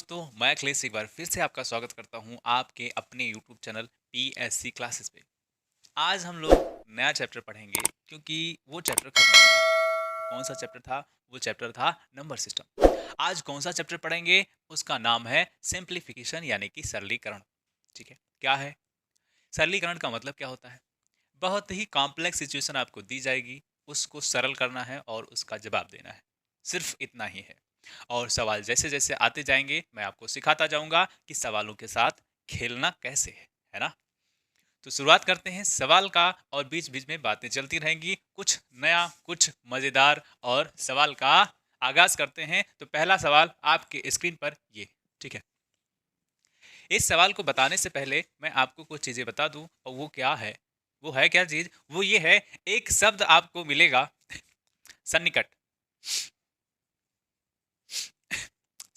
दोस्तों, मैं अखिलेश एक बार फिर से आपका स्वागत करता हूं आपके अपने YouTube चैनल PSC क्लासेस पे। आज हम लोग नया चैप्टर पढ़ेंगे क्योंकि वो चैप्टर खत्म हो गया है। कौन सा चैप्टर था? वो चैप्टर था नंबर सिस्टम। आज कौन सा चैप्टर पढ़ेंगे? उसका नाम है सिंप्लीफिकेशन यानी कि सरलीकरण। ठीक है, क्या है सरलीकरण? का मतलब क्या होता है? बहुत ही कॉम्प्लेक्स सिचुएशन आपको दी जाएगी, उसको सरल करना है और उसका जवाब देना है। सिर्फ इतना ही है। और सवाल जैसे जैसे आते जाएंगे मैं आपको सिखाता जाऊंगा कि सवालों के साथ खेलना कैसे है ना? तो शुरुआत करते हैं सवाल का और बीच बीच में बातें चलती रहेंगी, कुछ नया कुछ मजेदार। और सवाल का आगाज करते हैं। तो पहला सवाल आपके स्क्रीन पर ये। ठीक है, इस सवाल को बताने से पहले मैं आपको कुछ चीजें बता दूं। और वो क्या है? वो है क्या चीज? वो ये है, एक शब्द आपको मिलेगा सन्निकट।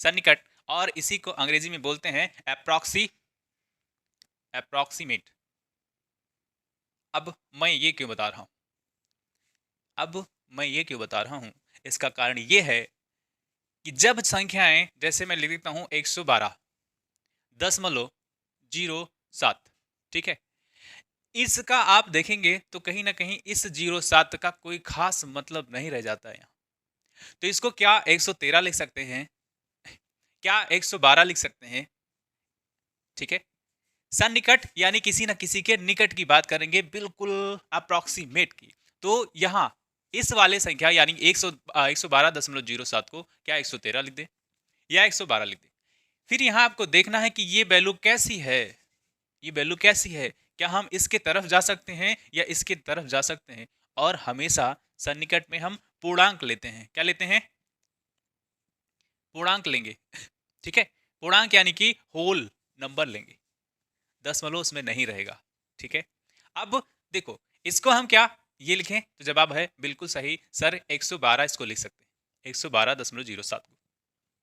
सन्निकट, और इसी को अंग्रेजी में बोलते हैं अप्रोक्सीमेट। अब मैं ये क्यों बता रहा हूं? अब मैं ये क्यों बता रहा हूं? इसका कारण ये है कि जब संख्याएं, जैसे मैं लिख देता हूं 112.07, ठीक है, इसका आप देखेंगे तो कहीं ना कहीं इस 07 का कोई खास मतलब नहीं रह जाता है यहाँ। तो इसको क्या 113 लिख सकते हैं? क्या 112 लिख सकते हैं? ठीक है, सन्निकट यानी किसी न किसी के निकट की बात करेंगे, बिल्कुल अप्रोक्सीमेट की। तो यहां इस वाले संख्या यानी 112.07 को क्या 113 लिख दे या 112 लिख दे? फिर यहां आपको देखना है कि ये वैल्यू कैसी है। ये वैल्यू कैसी है? क्या हम इसके तरफ जा सकते हैं या इसके तरफ जा सकते हैं? और हमेशा सन्निकट में हम पूर्णांक लेते हैं। क्या लेते हैं? पूर्णांक लेंगे। ठीक है, पूर्णांक यानी कि होल नंबर लेंगे, दशमलव उसमें नहीं रहेगा। ठीक है, अब देखो इसको हम क्या ये लिखें? तो जवाब है बिल्कुल सही सर, 112 इसको लिख सकते हैं, 112.07 को।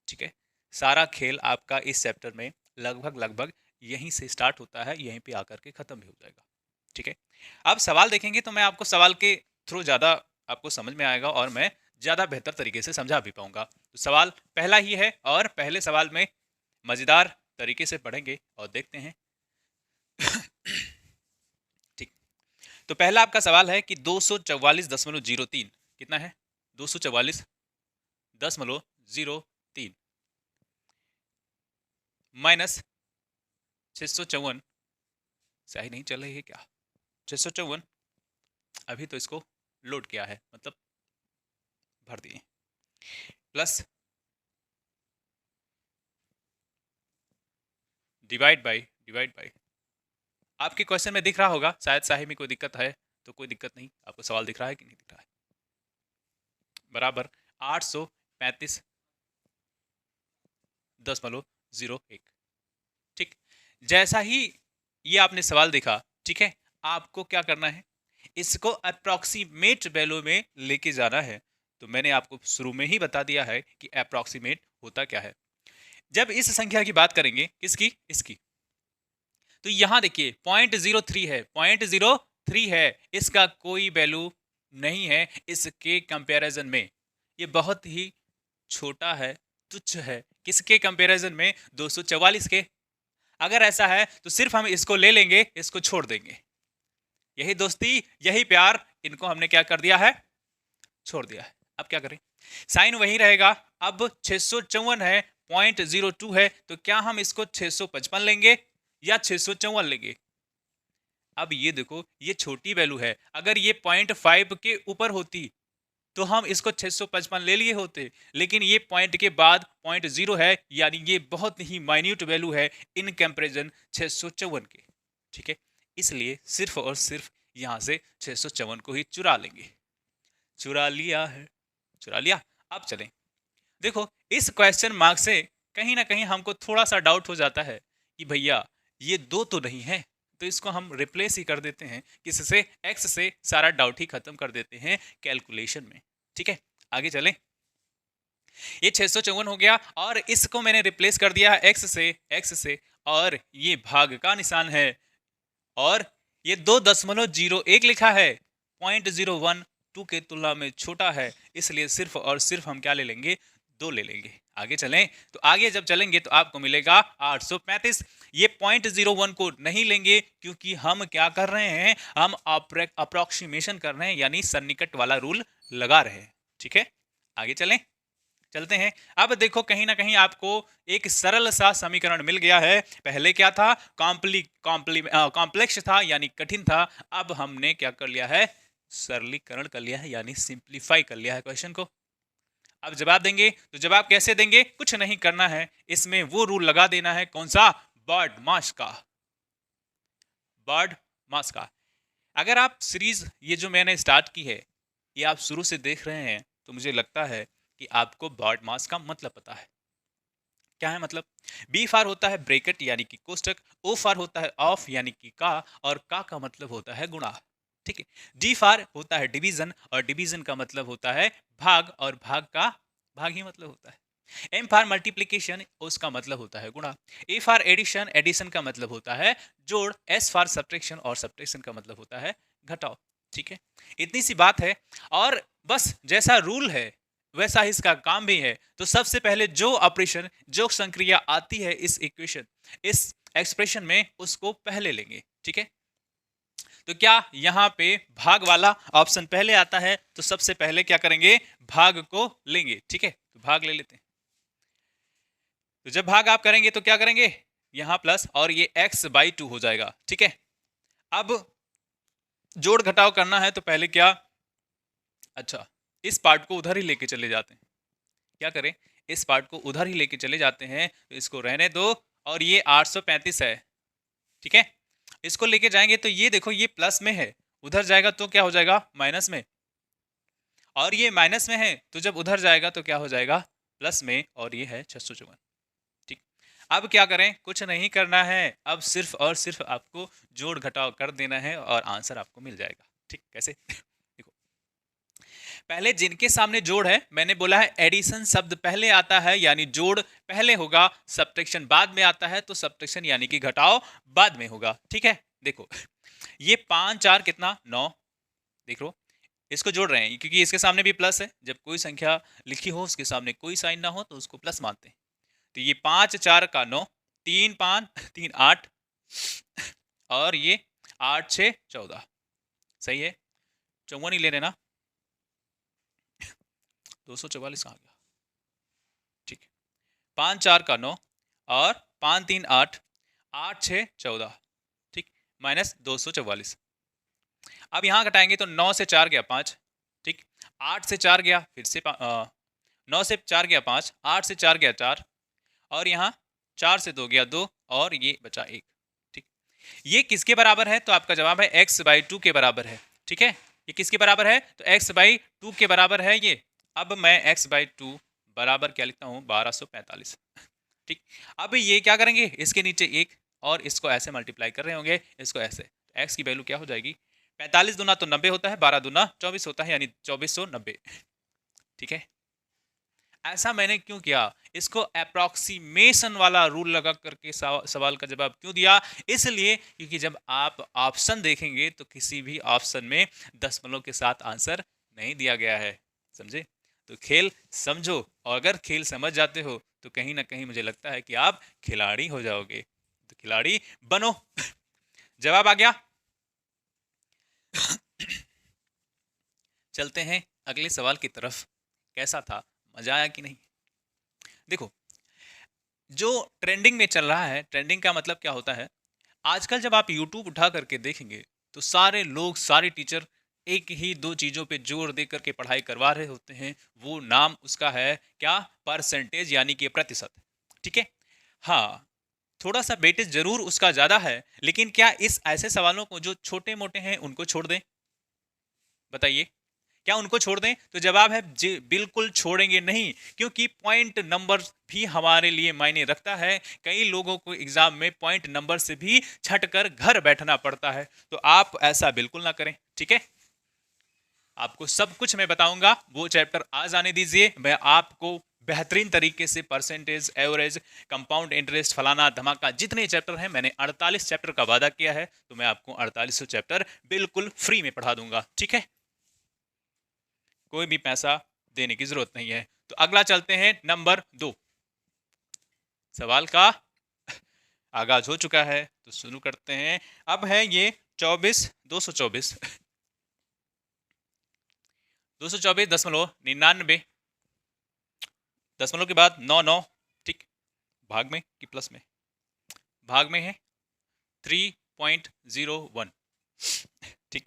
ठीक है, सारा खेल आपका इस चैप्टर में लगभग लगभग यहीं से स्टार्ट होता है, यहीं पे आकर के खत्म भी हो जाएगा। ठीक है, अब सवाल देखेंगे तो मैं आपको सवाल के थ्रू ज़्यादा आपको समझ में आएगा और मैं ज़्यादा बेहतर तरीके से समझा भी पाऊंगा। तो सवाल पहला ही है और पहले सवाल में मज़ेदार तरीके से पढ़ेंगे और देखते हैं। ठीक, तो पहला आपका सवाल है कि 244.03 कितना है? 244.03 माइनस 654, सही नहीं चल रही है क्या? 654, अभी तो इसको लोड किया है, मतलब भर दिए, प्लस डिवाइड बाय आपके क्वेश्चन में दिख रहा होगा, शायद शाही में कोई दिक्कत है तो कोई दिक्कत नहीं। आपको सवाल दिख रहा है कि नहीं दिख रहा है? बराबर 835.01। ठीक, जैसा ही ये आपने सवाल देखा, ठीक है, आपको क्या करना है? इसको अप्रोक्सीमेट वैल्यू में लेके जाना है। तो मैंने आपको शुरू में ही बता दिया है कि अप्रोक्सीमेट होता क्या है। जब इस संख्या की बात करेंगे, किसकी? इसकी, तो यहां देखिए 0.03 है, 0.03 है, इसका कोई वैल्यू नहीं है इसके कंपैरिजन में। ये बहुत ही छोटा है, तुच्छ है। किसके कंपैरिजन में? 244 के। अगर ऐसा है तो सिर्फ हम इसको ले लेंगे, इसको छोड़ देंगे। यही दोस्ती, यही प्यार, इनको हमने क्या कर दिया है? छोड़ दिया है। अब क्या करें? साइन वही रहेगा। अब 654 है, 0.02 है, तो क्या हम इसको 655 लेंगे या 654 लेंगे? अब ये देखो, ये छोटी वैल्यू है। अगर ये 0.5 के ऊपर होती तो हम इसको 655 ले लिए होते, लेकिन ये पॉइंट के बाद 0.0 है, यानी ये बहुत ही माइन्यूट वैल्यू है इन कंपैरिजन 654 के। ठीक है, इसलिए सिर्फ और सिर्फ यहां से 654 को ही चुरा लेंगे। चुरा लिया है, चुरा लिया। अब चलें, देखो इस क्वेश्चन मार्क से कहीं ना कहीं हमको थोड़ा सा डाउट हो जाता है कि भैया ये दो तो नहीं है, तो इसको हम रिप्लेस ही कर देते हैं किससे? एक्स से। सारा डाउट ही खत्म कर देते हैं कैलकुलेशन में। ठीक है, आगे चलें। ये 654 हो गया और इसको मैंने रिप्लेस कर दिया है एक्स से, और ये भाग का निशान है, और ये 2.01 लिखा है, 0.012 के तुलना में छोटा है, इसलिए सिर्फ और सिर्फ हम क्या ले लेंगे? 2 ले लेंगे। आगे चलें तो आगे जब चलेंगे तो आपको मिलेगा 835। ये 0.01 को नहीं लेंगे क्योंकि हम क्या कर रहे हैं, हम अप्रोक्सीमेशन कर रहे हैं, यानी सन्निकट वाला रूल लगा रहे हैं। ठीक है, आगे चलते हैं। अब देखो कहीं ना कहीं आपको एक सरल सा समीकरण मिल गया है। पहले क्या था, कॉम्प्लेक्स था यानी कठिन था। अब हमने क्या कर लिया है, सरलीकरण कर लिया है यानी सिंप्लीफाई कर लिया है क्वेश्चन को। अब जवाब देंगे तो जवाब कैसे देंगे, कुछ नहीं करना है, इसमें वो रूल लगा देना है। कौन सा, बर्ड मास का। बर्ड मास का अगर आप सीरीज ये जो मैंने स्टार्ट की है ये आप शुरू से देख रहे हैं तो मुझे लगता है कि आपको बर्ड मास का मतलब पता है। क्या है मतलब, बी फार होता है ब्रैकेट यानी कि कोष्टक, ओ फार होता है ऑफ यानी कि का, और का मतलब होता है गुणा। ठीक है, डी फार होता है डिवीजन, और डिवीजन का मतलब होता है भाग, और भाग का भाग ही मतलब होता है। एम फार मल्टीप्लीकेशन, उसका मतलब होता है गुणा। ए फार एडिशन, एडिशन का मतलब होता है जोड़। एस फार सब्ट्रैक्शन, और सब्ट्रैक्शन का मतलब होता है घटाओ। ठीक है, इतनी सी बात है, और बस जैसा रूल है वैसा ही इसका काम भी है। तो सबसे पहले जो ऑपरेशन, जो संक्रिया आती है इस इक्वेशन, इस एक्सप्रेशन में, उसको पहले लेंगे। ठीक है, तो क्या यहां पे भाग वाला ऑप्शन पहले आता है, तो सबसे पहले क्या करेंगे, भाग को लेंगे। ठीक है, तो भाग ले लेते हैं। तो जब भाग आप करेंगे तो क्या करेंगे, यहां प्लस, और ये x/2 हो जाएगा। ठीक है, अब जोड़ घटाव करना है तो पहले क्या, अच्छा इस पार्ट को उधर ही लेके चले जाते हैं। क्या करें, इस पार्ट को उधर ही लेके चले जाते हैं, तो इसको रहने दो, और ये 835 है। ठीक है, इसको लेके जाएंगे तो ये देखो ये प्लस में है, उधर जाएगा तो क्या हो जाएगा, माइनस में, और ये माइनस में है तो जब उधर जाएगा तो क्या हो जाएगा, प्लस में, और ये है 654। ठीक, अब क्या करें, कुछ नहीं करना है, अब सिर्फ और सिर्फ आपको जोड़ घटाव कर देना है और आंसर आपको मिल जाएगा। ठीक, कैसे देखो, पहले जिनके सामने जोड़ है, मैंने बोला है एडिशन शब्द पहले आता है यानी जोड़ पहले होगा, सब्ट्रैक्शन बाद में आता है तो सब्ट्रैक्शन यानी कि घटाव बाद में होगा। ठीक है, देखो ये 5 4 कितना 9, देख लो इसको जोड़ रहे हैं क्योंकि इसके सामने भी प्लस है। जब कोई संख्या लिखी हो उसके सामने कोई साइन ना हो तो उसको प्लस मानते हैं। तो ये 5 4 का 9, 3 5 3 8, और ये 8 6 14, सही है, 54 ही ले लेना, 244 कहाँ गया। ठीक, 5 4 का 9, और 5 3 8, 8 6 14, ठीक, माइनस 244। अब यहाँ घटाएंगे तो 9 से 4 गया 5, ठीक, 8 से 4 गया, फिर से 9 से 4 गया 5, 8 से 4 गया 4, और यहाँ 4 से 2 गया 2, और ये बचा 1। ठीक, ये किसके बराबर है, तो आपका जवाब है x/2 के बराबर है। ठीक है, ये किसके बराबर है, तो x/2 के बराबर है ये। अब मैं x/2 बराबर क्या लिखता हूँ, 1245। ठीक, अब ये क्या करेंगे, इसके नीचे 1, और इसको ऐसे मल्टीप्लाई कर रहे होंगे, इसको ऐसे, x की वैल्यू क्या हो जाएगी, 45 दूना तो 90 होता है, 12 दूना 24 होता है, यानी 2490। ठीक है, ऐसा मैंने क्यों किया, इसको अप्रोक्सीमेशन वाला रूल लगा करके सवाल का जवाब क्यों दिया, इसलिए क्योंकि जब आप ऑप्शन देखेंगे तो किसी भी ऑप्शन में दशमलव के साथ आंसर नहीं दिया गया है। समझे, तो खेल समझो, और अगर खेल समझ जाते हो तो कहीं ना कहीं मुझे लगता है कि आप खिलाड़ी हो जाओगे, तो खिलाड़ी बनो। जवाब आ गया। चलते हैं अगले सवाल की तरफ। कैसा था, मजा आया कि नहीं। देखो, जो ट्रेंडिंग में चल रहा है, ट्रेंडिंग का मतलब क्या होता है, आजकल जब आप यूट्यूब उठा करके देखेंगे तो सारे लोग, सारे टीचर एक ही दो चीज़ों पे जोर दे करके पढ़ाई करवा रहे होते हैं। वो नाम उसका है क्या, परसेंटेज यानी कि प्रतिशत। ठीक है, हाँ, थोड़ा सा वेटेज जरूर उसका ज़्यादा है, लेकिन क्या इस ऐसे सवालों को जो छोटे मोटे हैं उनको छोड़ दें, बताइए, क्या उनको छोड़ दें, तो जवाब है जी बिल्कुल छोड़ेंगे नहीं, क्योंकि पॉइंट नंबर भी हमारे लिए मायने रखता है। कई लोगों को एग्जाम में पॉइंट नंबर से भी छटकर घर बैठना पड़ता है, तो आप ऐसा बिल्कुल ना करें। ठीक है, आपको सब कुछ मैं बताऊंगा, वो चैप्टर आज आने दीजिए, मैं आपको बेहतरीन तरीके से परसेंटेज, एवरेज, कंपाउंड इंटरेस्ट, फलाना धमाका, जितने चैप्टर हैं, मैंने 48 चैप्टर का वादा किया है, तो मैं आपको 48 चैप्टर बिल्कुल फ्री में पढ़ा दूंगा। ठीक है, कोई भी पैसा देने की जरूरत नहीं है। तो अगला चलते हैं नंबर 2। सवाल का आगाज हो चुका है तो शुरू करते हैं। अब है ये 224 224.99 दशमलव के बाद 99, ठीक, भाग में कि प्लस में? भाग में है 3.01, ठीक,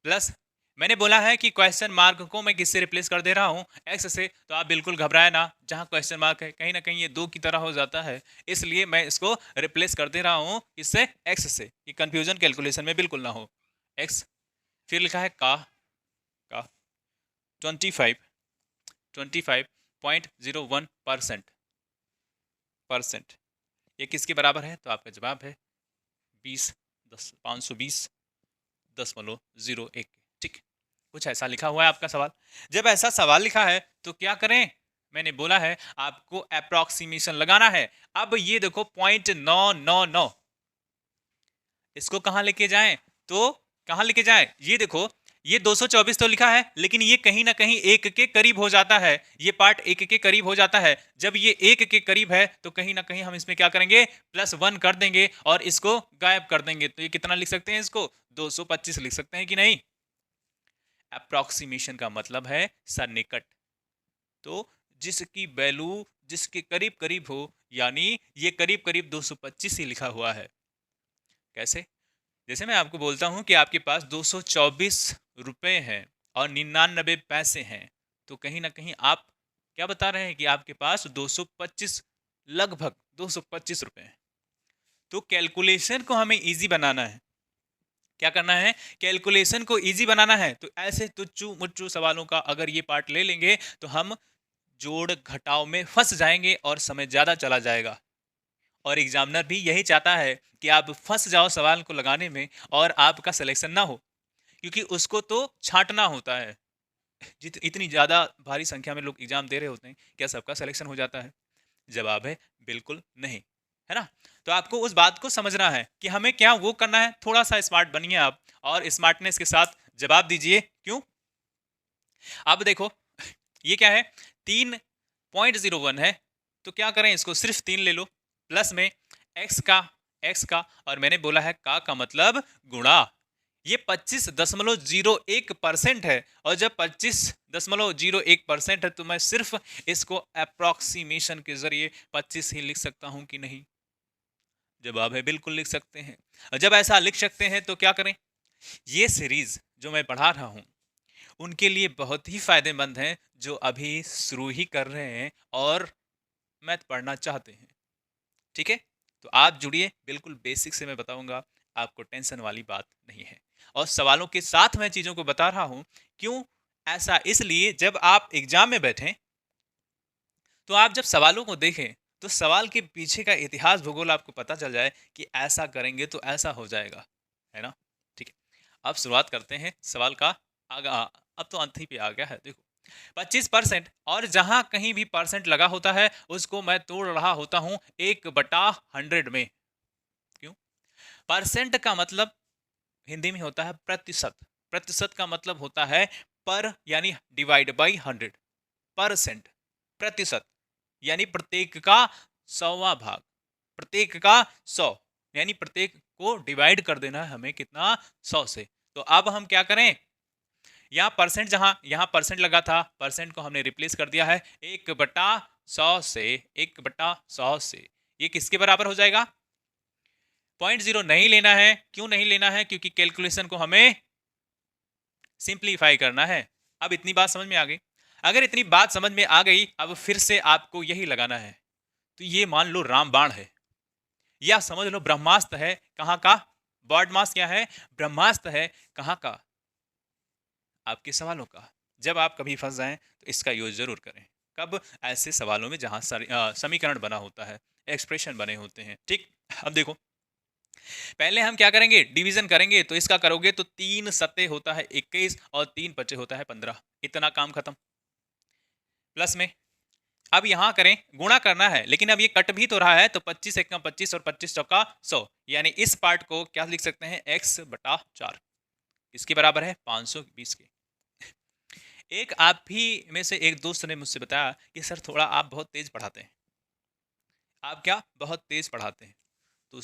प्लस मैंने बोला है कि क्वेश्चन मार्क को मैं किससे रिप्लेस कर दे रहा हूं, एक्स से। तो आप बिल्कुल घबराए ना, जहां क्वेश्चन मार्क है कहीं ना कहीं ये 2 की तरह हो जाता है, इसलिए मैं इसको रिप्लेस कर दे रहा हूं किससे, एक्स से, कि कंफ्यूजन कैलकुलेशन में बिल्कुल ना हो। एक्स, फिर लिखा है का 25.01%। ये किसके बराबर है? तो आपका जवाब है 520.01, ठीक। कुछ ऐसा लिखा हुआ है आपका सवाल। जब ऐसा सवाल लिखा है तो क्या करें? मैंने बोला है आपको अप्रोक्सीमेशन लगाना है। अब ये देखो 0.999, इसको कहां लेके जाएं? तो कहां लेके जाएं? ये देखो, ये 224 तो लिखा है, लेकिन ये कहीं ना कहीं 1 के करीब हो जाता है। ये पार्ट 1 के करीब हो जाता है। जब ये 1 के करीब है तो कहीं ना कहीं हम इसमें क्या करेंगे, +1 कर देंगे और इसको गायब कर देंगे। तो ये कितना लिख सकते हैं? इसको 225 लिख सकते हैं कि नहीं? अप्रोक्सीमेशन का मतलब है सन्निकट। तो जिसकी वैल्यू जिसके करीब करीब हो, यानी ये करीब करीब 225 ही लिखा हुआ है। कैसे? जैसे मैं आपको बोलता हूं कि आपके पास 224 रुपए हैं और 99 पैसे हैं, तो कहीं ना कहीं आप क्या बता रहे हैं कि आपके पास 225, लगभग 225 रुपए हैं। तो कैलकुलेशन को हमें इजी बनाना है। क्या करना है? कैलकुलेशन को इजी बनाना है। तो ऐसे तुच्चू मुच्चू सवालों का अगर ये पार्ट ले लेंगे तो हम जोड़ घटाव में फंस जाएंगे और समय ज्यादा चला जाएगा। और एग्जामिनर भी यही चाहता है कि आप फंस जाओ सवाल को लगाने में और आपका सिलेक्शन ना हो, क्योंकि उसको तो छांटना होता है। इतनी ज्यादा भारी संख्या में लोग एग्जाम दे रहे होते हैं, क्या सबका सिलेक्शन हो जाता है? जवाब है बिल्कुल नहीं, है ना। तो आपको उस बात को समझना है कि हमें क्या वो करना है। थोड़ा सा स्मार्ट बनिए आप और स्मार्टनेस के साथ जवाब दीजिए। क्यों? अब देखो, ये क्या है? 3.01 है, तो क्या करें, इसको सिर्फ 3 ले लो, प्लस में एक्स का और मैंने बोला है का मतलब गुणा। ये 25.01% है, और जब 25.01% है तो मैं सिर्फ इसको अप्रोक्सीमेशन के जरिए 25 ही लिख सकता हूं कि नहीं? जवाब है बिल्कुल लिख सकते हैं। और जब ऐसा लिख सकते हैं तो क्या करें? ये सीरीज जो मैं पढ़ा रहा हूं उनके लिए बहुत ही फायदेमंद है, जो अभी शुरू ही कर रहे हैं और मैथ पढ़ना चाहते हैं। ठीक है, तो आप जुड़िए, बिल्कुल बेसिक से मैं बताऊंगा, आपको टेंशन वाली बात नहीं है। और सवालों के साथ मैं चीजों को बता रहा हूं। क्यों ऐसा? इसलिए जब आप एग्जाम में बैठें तो आप जब सवालों को देखें तो सवाल के पीछे का इतिहास भूगोल आपको पता चल जाए कि ऐसा करेंगे तो ऐसा हो जाएगा, है ना। ठीक है, अब शुरुआत करते हैं सवाल का। आगा अब तो अंत ही पे आ गया है। देखो, 25%, और जहां कहीं भी परसेंट लगा होता है उसको मैं तोड़ रहा होता हूं 1/100 में। क्यों? परसेंट का मतलब हिंदी में होता है प्रतिशत। प्रतिशत का मतलब होता है पर, यानी डिवाइड बाई 100। परसेंट, प्रतिशत, यानी प्रत्येक का 100वां भाग, प्रत्येक का 100, यानी प्रत्येक को डिवाइड कर देना है हमें कितना? 100 से। तो अब हम क्या करें? यहाँ परसेंट, जहां यहाँ परसेंट लगा था, परसेंट को हमने रिप्लेस कर दिया है 1/100 से। 1/100 से ये किसके बराबर हो जाएगा? 0.0 नहीं लेना है। क्यों नहीं लेना है? क्योंकि कैलकुलेशन को हमें सिंप्लीफाई करना है। अब इतनी बात समझ में आ गई? अगर इतनी बात समझ में आ गई, अब फिर से आपको यही लगाना है। तो ये मान लो रामबाण है, या समझ लो ब्रह्मास्त्र है। कहां का? बॉडमास क्या है? ब्रह्मास्त्र है। कहां का? आपके सवालों का। जब आप कभी फंस जाएं तो इसका यूज जरूर करें। कब? ऐसे सवालों में जहां समीकरण बना होता है, एक्सप्रेशन बने होते हैं। ठीक, अब देखो, पहले हम क्या करेंगे? डिवीजन करेंगे। तो इसका करोगे तो 3 सत्ते होता है 21 और 3 पचे होता है 15। इतना काम खत्म। प्लस में अब यहां करें, गुणा करना है, लेकिन अब ये कट भी तो रहा है। तो 25 एकम 25 और 25 चौका 100, यानी इस पार्ट को क्या लिख सकते हैं? x/4। इसके बराबर है 520 के। एक आप ही में से एक दोस्त ने मुझसे बताया कि सर थोड़ा आप बहुत तेज पढ़ाते हैं। आप क्या बहुत तेज पढ़ाते हैं। तो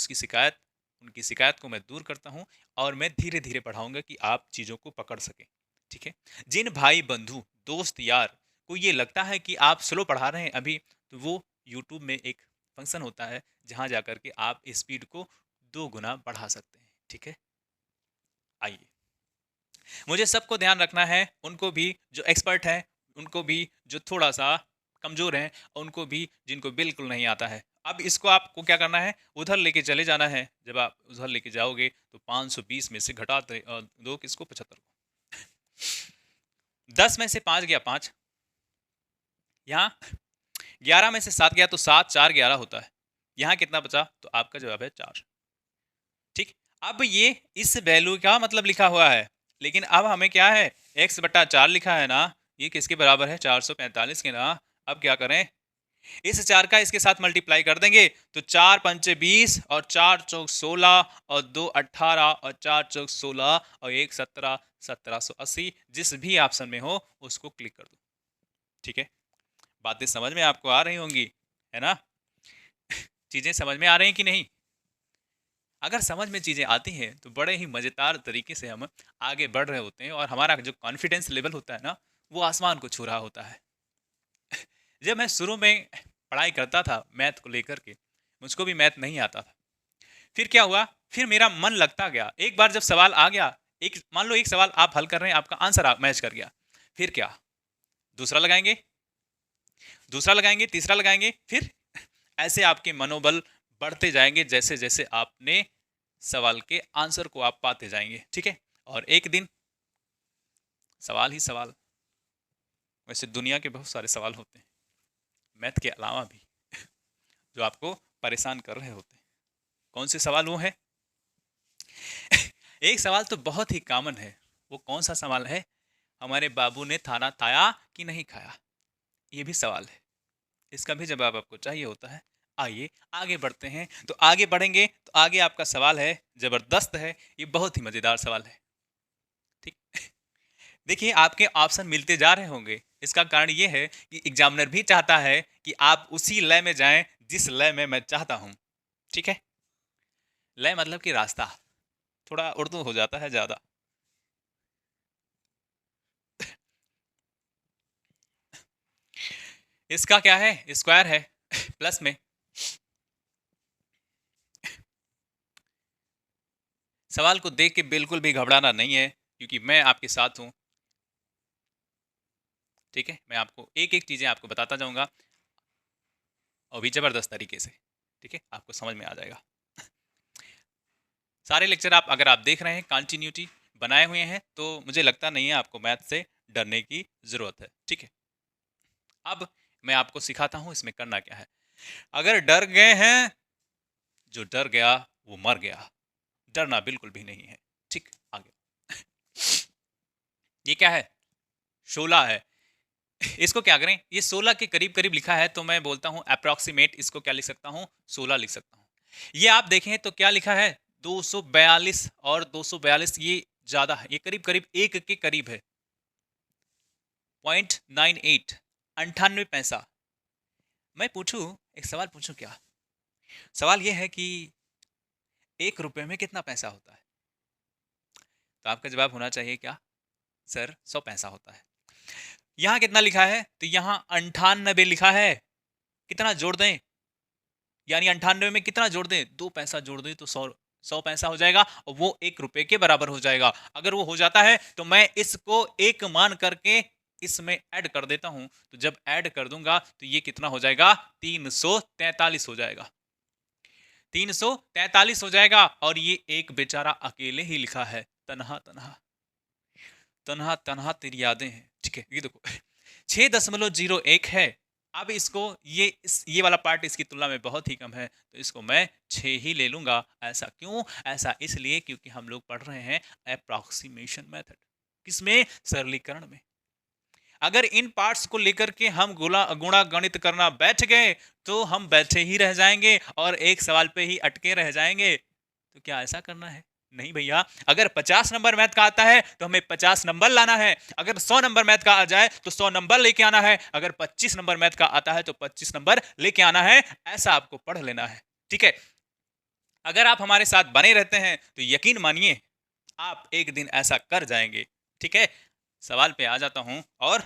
उनकी शिकायत को मैं दूर करता हूँ और मैं धीरे धीरे पढ़ाऊंगा कि आप चीज़ों को पकड़ सकें। ठीक है। जिन भाई बंधु दोस्त यार को ये लगता है कि आप स्लो पढ़ा रहे हैं अभी, तो वो यूट्यूब में एक फंक्शन होता है जहाँ जा कर के आप स्पीड को 2 गुना बढ़ा सकते हैं। ठीक है। आइए, मुझे सबको ध्यान रखना है, उनको भी जो एक्सपर्ट हैं, उनको भी जो थोड़ा सा कमज़ोर हैं, और उनको भी जिनको बिल्कुल नहीं आता है। अब इसको आपको क्या करना है, उधर लेके चले जाना है। जब आप उधर लेके जाओगे तो 520 में से घटाते दो किसको, 75 को। 10 में से 5 गया 5, यहाँ 11 में से 7 गया तो 7, 4 11 होता है। यहाँ कितना बचा, तो आपका जवाब है 4। ठीक। अब ये इस वैल्यू का मतलब लिखा हुआ है, लेकिन अब हमें क्या है, x/4 लिखा है ना, ये किसके बराबर है, 445 के ना। अब क्या करें, इस 4 का इसके साथ मल्टीप्लाई कर देंगे तो 4 पंचे 20 और 4 चौक 16 और 2 18 और 4 चौक 16 और 1 17, 1780। जिस भी ऑप्शन में हो उसको क्लिक कर दो। ठीक है। बातें समझ में आपको आ रही होंगी, है ना। चीजें समझ में आ रही हैं कि नहीं। अगर समझ में चीज़ें आती हैं तो बड़े ही मज़ेदार तरीके से हम आगे बढ़ रहे होते हैं, और हमारा जो कॉन्फिडेंस लेवल होता है ना, वो आसमान को छू रहा होता है। जब मैं शुरू में पढ़ाई करता था मैथ को लेकर के, मुझको भी मैथ नहीं आता था। फिर क्या हुआ, फिर मेरा मन लगता गया। एक बार जब सवाल आ गया, एक मान लो एक सवाल आप हल कर रहे हैं, आपका आंसर मैच कर गया, फिर क्या, दूसरा लगाएंगे, दूसरा लगाएंगे, तीसरा लगाएंगे, फिर ऐसे आपके मनोबल बढ़ते जाएंगे जैसे जैसे आपने सवाल के आंसर को आप पाते जाएंगे। ठीक है। और एक दिन सवाल ही सवाल, वैसे दुनिया के बहुत सारे सवाल होते हैं मैथ के अलावा भी जो आपको परेशान कर रहे होते हैं। कौन से सवाल वो है? एक सवाल तो बहुत ही कॉमन है। वो कौन सा सवाल है, हमारे बाबू ने खाना खाया कि नहीं खाया, ये भी सवाल है। इसका भी जवाब आपको चाहिए होता है। आइए आगे बढ़ते हैं। तो आगे बढ़ेंगे तो आगे आपका सवाल है, जबरदस्त है, ये बहुत ही मजेदार सवाल है। ठीक। देखिए आपके ऑप्शन मिलते जा रहे होंगे, इसका कारण ये है कि एग्जामिनर भी चाहता है कि आप उसी लय में जाएं जिस लय में मैं चाहता हूं। ठीक है। लय मतलब कि रास्ता, थोड़ा उर्दू हो जाता है ज्यादा। इसका क्या है, स्क्वायर है प्लस में। सवाल को देख के बिल्कुल भी घबराना नहीं है, क्योंकि मैं आपके साथ हूं। ठीक है। मैं आपको एक एक चीजें आपको बताता जाऊंगा, और भी जबरदस्त तरीके से। ठीक है, आपको समझ में आ जाएगा। सारे लेक्चर आप अगर आप देख रहे हैं कंटिन्यूटी बनाए हुए हैं, तो मुझे लगता नहीं है आपको मैथ से डरने की जरूरत है। ठीक है। अब मैं आपको सिखाता हूं इसमें करना क्या है। अगर डर गए हैं, जो डर गया वो मर गया, डरना बिल्कुल भी नहीं है। ठीक। आगे ये क्या है, 16 है। इसको क्या करें, ये 16 के करीब करीब लिखा है, तो मैं बोलता हूं अप्रोक्सीमेट, इसको क्या लिख सकता हूं, 16 लिख सकता हूं। ये आप देखें तो क्या लिखा है, 242, और 242 ये ज्यादा है, ये करीब करीब एक के करीब है, 0.98, 98 पैसा। मैं पूछूं, एक सवाल पूछूं क्या, सवाल ये है कि 1 रुपए में कितना पैसा होता है। तो आपका जवाब होना चाहिए क्या, सर 100 पैसा होता है। यहां कितना लिखा है, तो यहां 98 लिखा है। कितना जोड़ दें, यानी 98 में कितना जोड़ दें, 2 पैसा जोड़ दें तो 100 पैसा हो जाएगा, और वो 1 रुपए के बराबर हो जाएगा। अगर वो हो जाता है तो मैं इसको एक मान करके इसमें ऐड कर देता हूं। तो जब ऐड कर दूंगा तो ये कितना हो जाएगा, 343 हो जाएगा, 343 हो जाएगा। और ये एक बेचारा अकेले ही लिखा है, तनहा तनहा, तनहा तनहा तेरी यादें हैं। ठीक है। ये देखो 6.01 है। अब इसको ये वाला पार्ट इसकी तुलना में बहुत ही कम है, तो इसको मैं 6 ही ले लूंगा। ऐसा क्यों, ऐसा इसलिए क्योंकि हम लोग पढ़ रहे हैं अप्रॉक्सीमेशन मेथड। किसमें, सरलीकरण में। अगर इन पार्ट्स को लेकर के हम गुणा गणित करना बैठ गए तो हम बैठे ही रह जाएंगे और एक सवाल पे ही अटके रह जाएंगे। तो क्या ऐसा करना है, नहीं भैया, अगर 50 नंबर मैथ का आता है तो हमें 50 नंबर लाना है, अगर 100 नंबर मैथ का आ जाए तो 100 नंबर लेके आना है, अगर 25 नंबर मैथ का आता है तो 25 नंबर लेके आना है। ऐसा आपको पढ़ लेना है, ठीक है। अगर आप हमारे साथ बने रहते हैं तो यकीन मानिए आप एक दिन ऐसा कर जाएंगे, ठीक है। सवाल पे आ जाता हूं और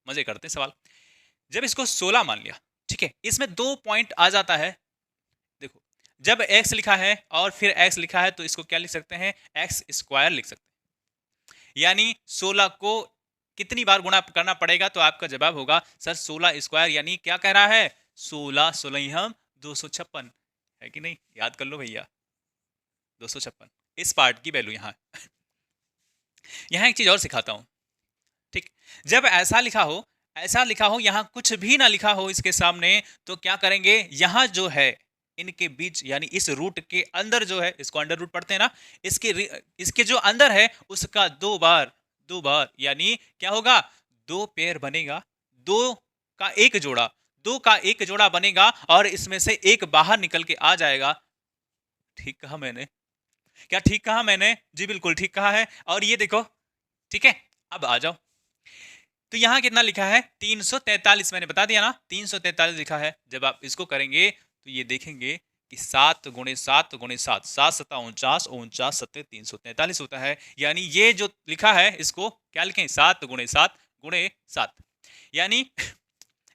मजे करते हैं सवाल। जब इसको 16 मान लिया, ठीक है, इसमें 2 पॉइंट आ जाता है। देखो, जब x लिखा है और फिर x लिखा है तो इसको क्या लिख सकते हैं, एक्स स्क्वायर लिख सकते हैं। यानी 16 को कितनी बार गुणा करना पड़ेगा, तो आपका जवाब होगा सर 16 स्क्वायर, यानी क्या कह रहा है, 16 16 हम 256, है कि नहीं, याद कर लो भैया 256 इस पार्ट की वैल्यू यहाँ। यहाँ एक चीज और सिखाता हूं, ठीक। जब ऐसा लिखा हो, ऐसा लिखा हो, यहां कुछ भी ना लिखा हो इसके सामने, तो क्या करेंगे, यहां जो है इनके बीच यानी इस रूट के अंदर जो है, इसको अंडर रूट पढ़ते हैं ना, इसके जो अंदर है उसका 2 बार यानी क्या होगा, 2 पेयर बनेगा, 2 का एक जोड़ा, 2 का एक जोड़ा बनेगा और इसमें से एक बाहर निकल के आ जाएगा। ठीक कहा मैंने, क्या ठीक कहा मैंने, जी बिल्कुल ठीक कहा है। और ये देखो, ठीक है, अब आ जाओ, तो यहां कितना लिखा है, 343, मैंने बता दिया ना 343 लिखा है। जब आप इसको करेंगे तो ये देखेंगे कि 7 गुणे 7 गुणे 7, 7 सत्ता 49, 49 सत्ते 343 होता है। यानी ये जो लिखा है इसको क्या लिखें, 7 गुणे 7 गुणे 7, यानी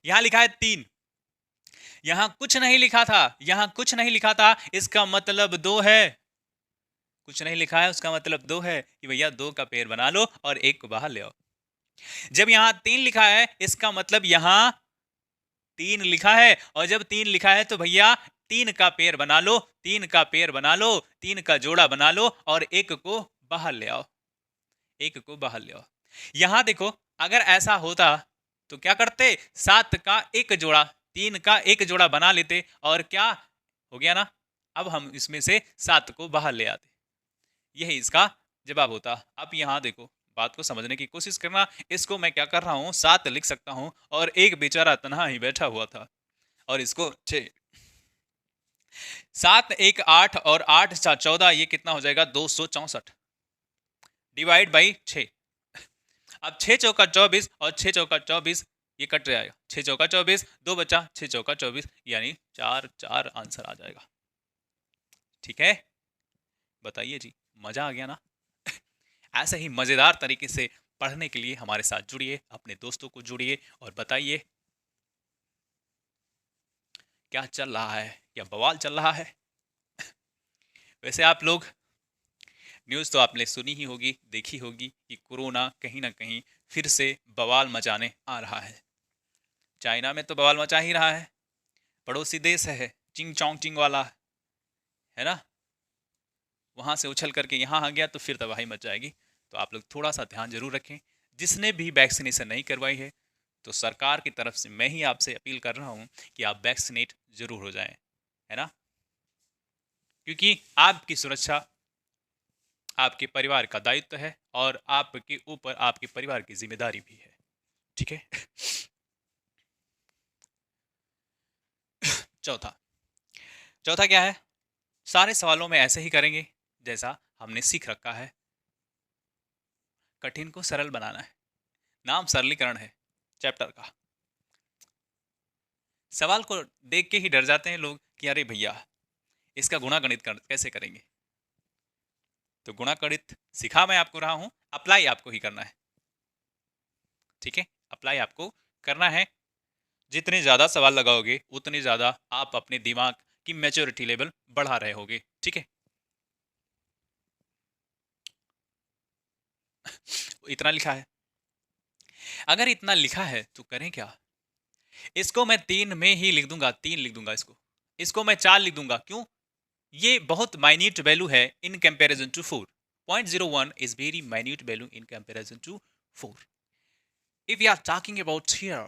यहां लिखा है 3, यहां कुछ नहीं लिखा था, यहां कुछ नहीं लिखा था, इसका मतलब 2 है। कुछ नहीं लिखा है उसका मतलब 2 है कि भैया 2 का पेयर बना लो और एक को बाहर ले आओ। जब यहां 3 लिखा है इसका मतलब यहां 3 लिखा है, और जब 3 लिखा है तो भैया 3 का पेयर बना लो, 3 का पेयर बना लो, 3 का जोड़ा बना लो और एक को बाहर ले आओ, एक को बाहर ले आओ। यहां देखो, अगर ऐसा होता तो क्या करते, 7 का एक जोड़ा, 3 का एक जोड़ा बना लेते और क्या हो गया ना, अब हम इसमें से 7 को बाहर ले आते, यही इसका जवाब होता। अब यहां देखो, बात को समझने की कोशिश करना, इसको मैं क्या कर रहा हूं, 7 लिख सकता हूं और एक बेचारा तनहा ही बैठा हुआ था और इसको 6, 7 1 8 और 8 4 14, ये कितना हो जाएगा, 264 डिवाइड बाई 6। अब 6 चौका 24 और 6 चौका 24, ये कट जाएगा, 6 चौका 24, 2 बचा, 6 चौका 24, यानी 4 4 आंसर आ जाएगा। ठीक है, बताइए जी, मजा आ गया ना। ऐसे ही मजेदार तरीके से पढ़ने के लिए हमारे साथ जुड़िए, अपने दोस्तों को जुड़िए और बताइए क्या चल रहा है, क्या बवाल चल रहा है। वैसे आप लोग न्यूज़ तो आपने सुनी ही होगी, देखी होगी कि कोरोना कहीं ना कहीं फिर से बवाल मचाने आ रहा है। चाइना में तो बवाल मचा ही रहा है, पड़ोसी देश है चिंग चोंग चिंग वाला, है ना, वहाँ से उछल करके यहाँ आ गया तो फिर तबाही मच जाएगी। तो आप लोग थोड़ा सा ध्यान जरूर रखें। जिसने भी वैक्सीनेशन नहीं करवाई है तो सरकार की तरफ से मैं ही आपसे अपील कर रहा हूँ कि आप वैक्सीनेट जरूर हो जाएं, है ना, क्योंकि आपकी सुरक्षा आपके परिवार का दायित्व है और आपके ऊपर आपके परिवार की जिम्मेदारी भी है। ठीक है। चौथा, चौथा क्या है, सारे सवालों में ऐसे ही करेंगे जैसा हमने सीख रखा है। कठिन को सरल बनाना है, नाम सरलीकरण है चैप्टर का। सवाल को देख के ही डर जाते हैं लोग कि अरे भैया इसका गुणा गणित कैसे करेंगे। तो गुणा गणित सिखा मैं आपको रहा हूं, अप्लाई आपको ही करना है। ठीक है, अप्लाई आपको करना है। जितने ज्यादा सवाल लगाओगे उतने ज्यादा आप अपने दिमाग की मैच्योरिटी लेवल बढ़ा रहे होगे। ठीक है, इतना लिखा है, अगर इतना लिखा है तो करें क्या, इसको मैं 3 में ही लिख दूंगा, 3 लिख दूंगा, इसको मैं 4 लिख दूंगा। क्यों, ये बहुत माइन्यूट वैल्यू है in comparison to 4। 0.01 is very minute value in comparison to 4. If you are talking about here,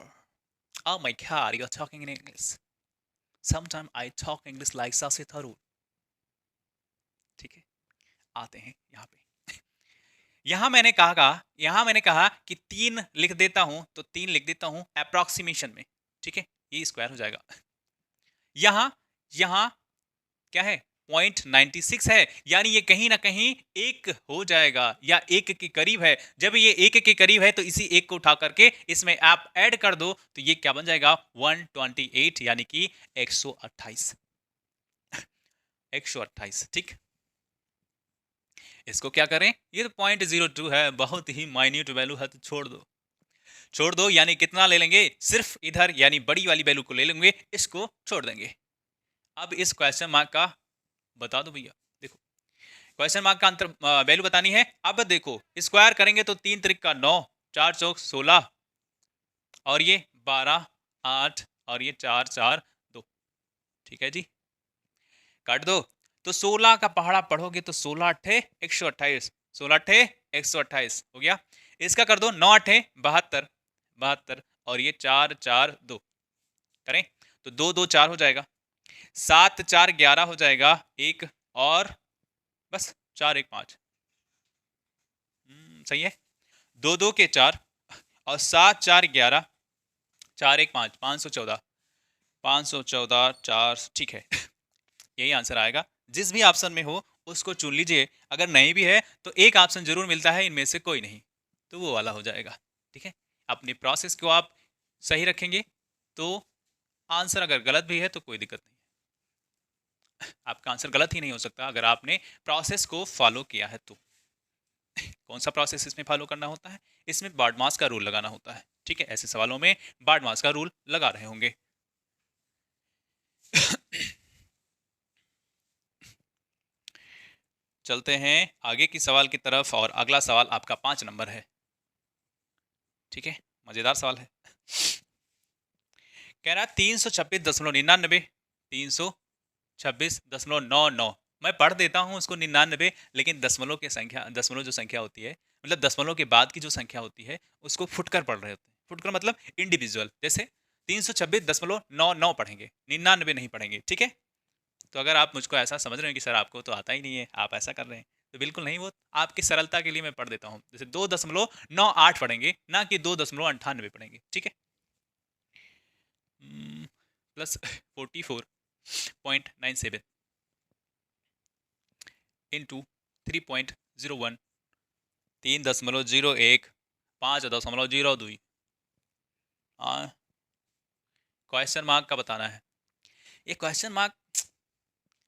oh my god, you are talking in English. Sometimes I talk English like Sasi Tharoor. ठीक है, आते हैं यहाँ पे। यहाँ मैंने कहा कि 3 लिख देता हूं, तो 3 लिख देता हूं अप्रोक्सीमेशन में। ठीक है, ये स्क्वायर हो जाएगा। यहाँ क्या है, 0.96 है, यानी ये कहीं ना कहीं एक हो जाएगा या एक के करीब है। जब ये एक के करीब है तो इसी एक को उठा करके इसमें आप ऐड कर दो तो ये क्या बन जाएगा 128, यानी कि 128। 128, ठीक। इसको क्या करें, ये तो 0.02 है, बहुत ही माइन्यूट वैल्यू है, तो छोड़ दो। छोड़ दो यानी कितना ले लेंगे, सिर्फ इधर यानी बड़ी वाली वैल्यू को ले लेंगे, इसको छोड़ देंगे। अब इस क्वेश्चन मार्क का बता दो भैया। देखो क्वेश्चन मार्क का अंतर वैल्यू बतानी है। अब देखो स्क्वायर करेंगे तो 3 त्रिक का 9, 4 चौक 16 और ये 12, 8 और ये 4 4 2, ठीक है जी। काट दो तो 16 का पहाड़ा पढ़ोगे तो 16 अट्ठे 128, 16 अट्ठे 128 हो गया। इसका कर दो 9 अट्ठे 72, 72 और ये 4 4 2 करें तो 2 2 4 हो जाएगा, 7 4 11 हो जाएगा, एक और बस 4 1 5, सही है। 2 2 के 4 और 7 4 11, 4 1 5, 514, 514 4, ठीक है। यही आंसर आएगा। जिस भी ऑप्शन में हो उसको चुन लीजिए, अगर नहीं भी है तो एक ऑप्शन जरूर मिलता है इनमें से कोई नहीं, तो वो वाला हो जाएगा, ठीक है। अपनी प्रोसेस को आप सही रखेंगे तो आंसर अगर गलत भी है तो कोई दिक्कत नहीं है। आपका आंसर गलत ही नहीं हो सकता अगर आपने प्रोसेस को फॉलो किया है तो। कौन सा प्रोसेस इसमें फॉलो करना होता है, इसमें बार्डमास का रूल लगाना होता है, ठीक है। ऐसे सवालों में बार्डमास का रूल लगा रहे होंगे। चलते हैं आगे की सवाल की तरफ और अगला सवाल आपका 5 नंबर है, ठीक है। मजेदार सवाल है। कह रहा 326.99, 326.99। मैं पढ़ देता हूँ उसको 99, लेकिन दशमलव की संख्या, दशमलव जो संख्या होती है, मतलब दशमलव के बाद की जो संख्या होती है उसको फुटकर पढ़ रहे होते हैं। फुटकर मतलब इंडिविजुअल, जैसे 326.99 पढ़ेंगे, 99 नहीं पढ़ेंगे, ठीक है। तो अगर आप मुझको ऐसा समझ रहे हैं कि सर आपको तो आता ही नहीं है, आप ऐसा कर रहे हैं, तो बिल्कुल नहीं, वो आपकी सरलता के लिए मैं पढ़ देता हूँ। जैसे 2.98 पढ़ेंगे, ना कि 2.98 पढ़ेंगे, ठीक है। Plus 44.97 into 3.01, 3.01, 5.02। क्वेश्चन मार्क का बताना है। ये क्वेश्चन मार्क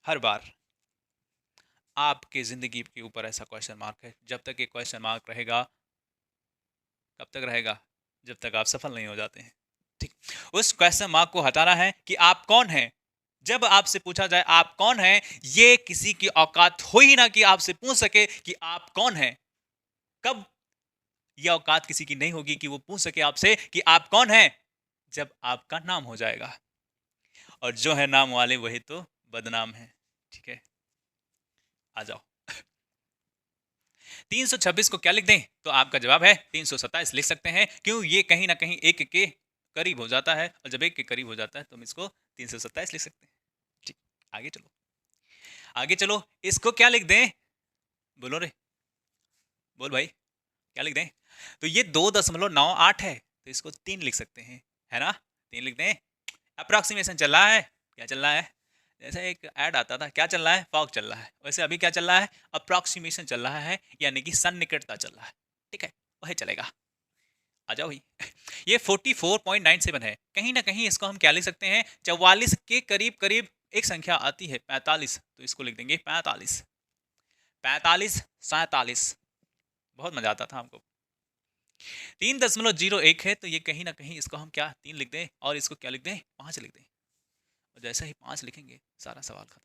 हर बार आपके ज़िंदगी के ऊपर ऐसा क्वेश्चन मार्क है। जब तक ये क्वेश्चन मार्क रहेगा, कब तक रहेगा, जब तक आप सफल नहीं हो जाते हैं, ठीक। उस क्वेश्चन मार्क को हटाना है कि आप कौन हैं। जब आपसे पूछा जाए आप कौन हैं, ये किसी की औकात हो ही ना कि आपसे पूछ सके कि आप कौन हैं। कब ये औकात किसी की नहीं होगी कि वो पूछ सके आपसे कि आप कौन हैं, जब आपका नाम हो जाएगा। और जो है नाम वाले वही तो बदनाम है, ठीक है। आ जाओ। 326 को क्या लिख दें, तो आपका जवाब है 327 लिख सकते हैं। क्यों, ये कहीं ना कहीं एक के करीब हो जाता है, और जब एक के करीब हो जाता है तो हम इसको 327 लिख सकते हैं, ठीक। आगे चलो, आगे चलो। इसको क्या लिख दें, बोलो रे, बोल भाई, क्या लिख दें। तो ये 2.98 है, तो इसको 3 लिख सकते हैं, है ना। 3 लिख दें। अप्रॉक्सीमेशन चल रहा है, क्या चल रहा है, जैसे एक ऐड आता था, क्या चल रहा है, फॉग चल रहा है, वैसे अभी क्या चल रहा है, अप्रॉक्सीमेशन चल रहा है, यानी कि सन्निकटता चल रहा है, ठीक है, वही चलेगा। आ जाओ भाई। ये 44.97 है, कहीं ना कहीं इसको हम क्या लिख सकते हैं, 44 के करीब करीब एक संख्या आती है 45, तो इसको लिख देंगे 45, 45 47। बहुत मजा आता था हमको। 3.01 है, तो ये कहीं ना कहीं इसको हम क्या 3 लिख दें, और इसको क्या लिख दें, 5 लिख दें। और जैसे ही 5 लिखेंगे सारा सवाल खत्म।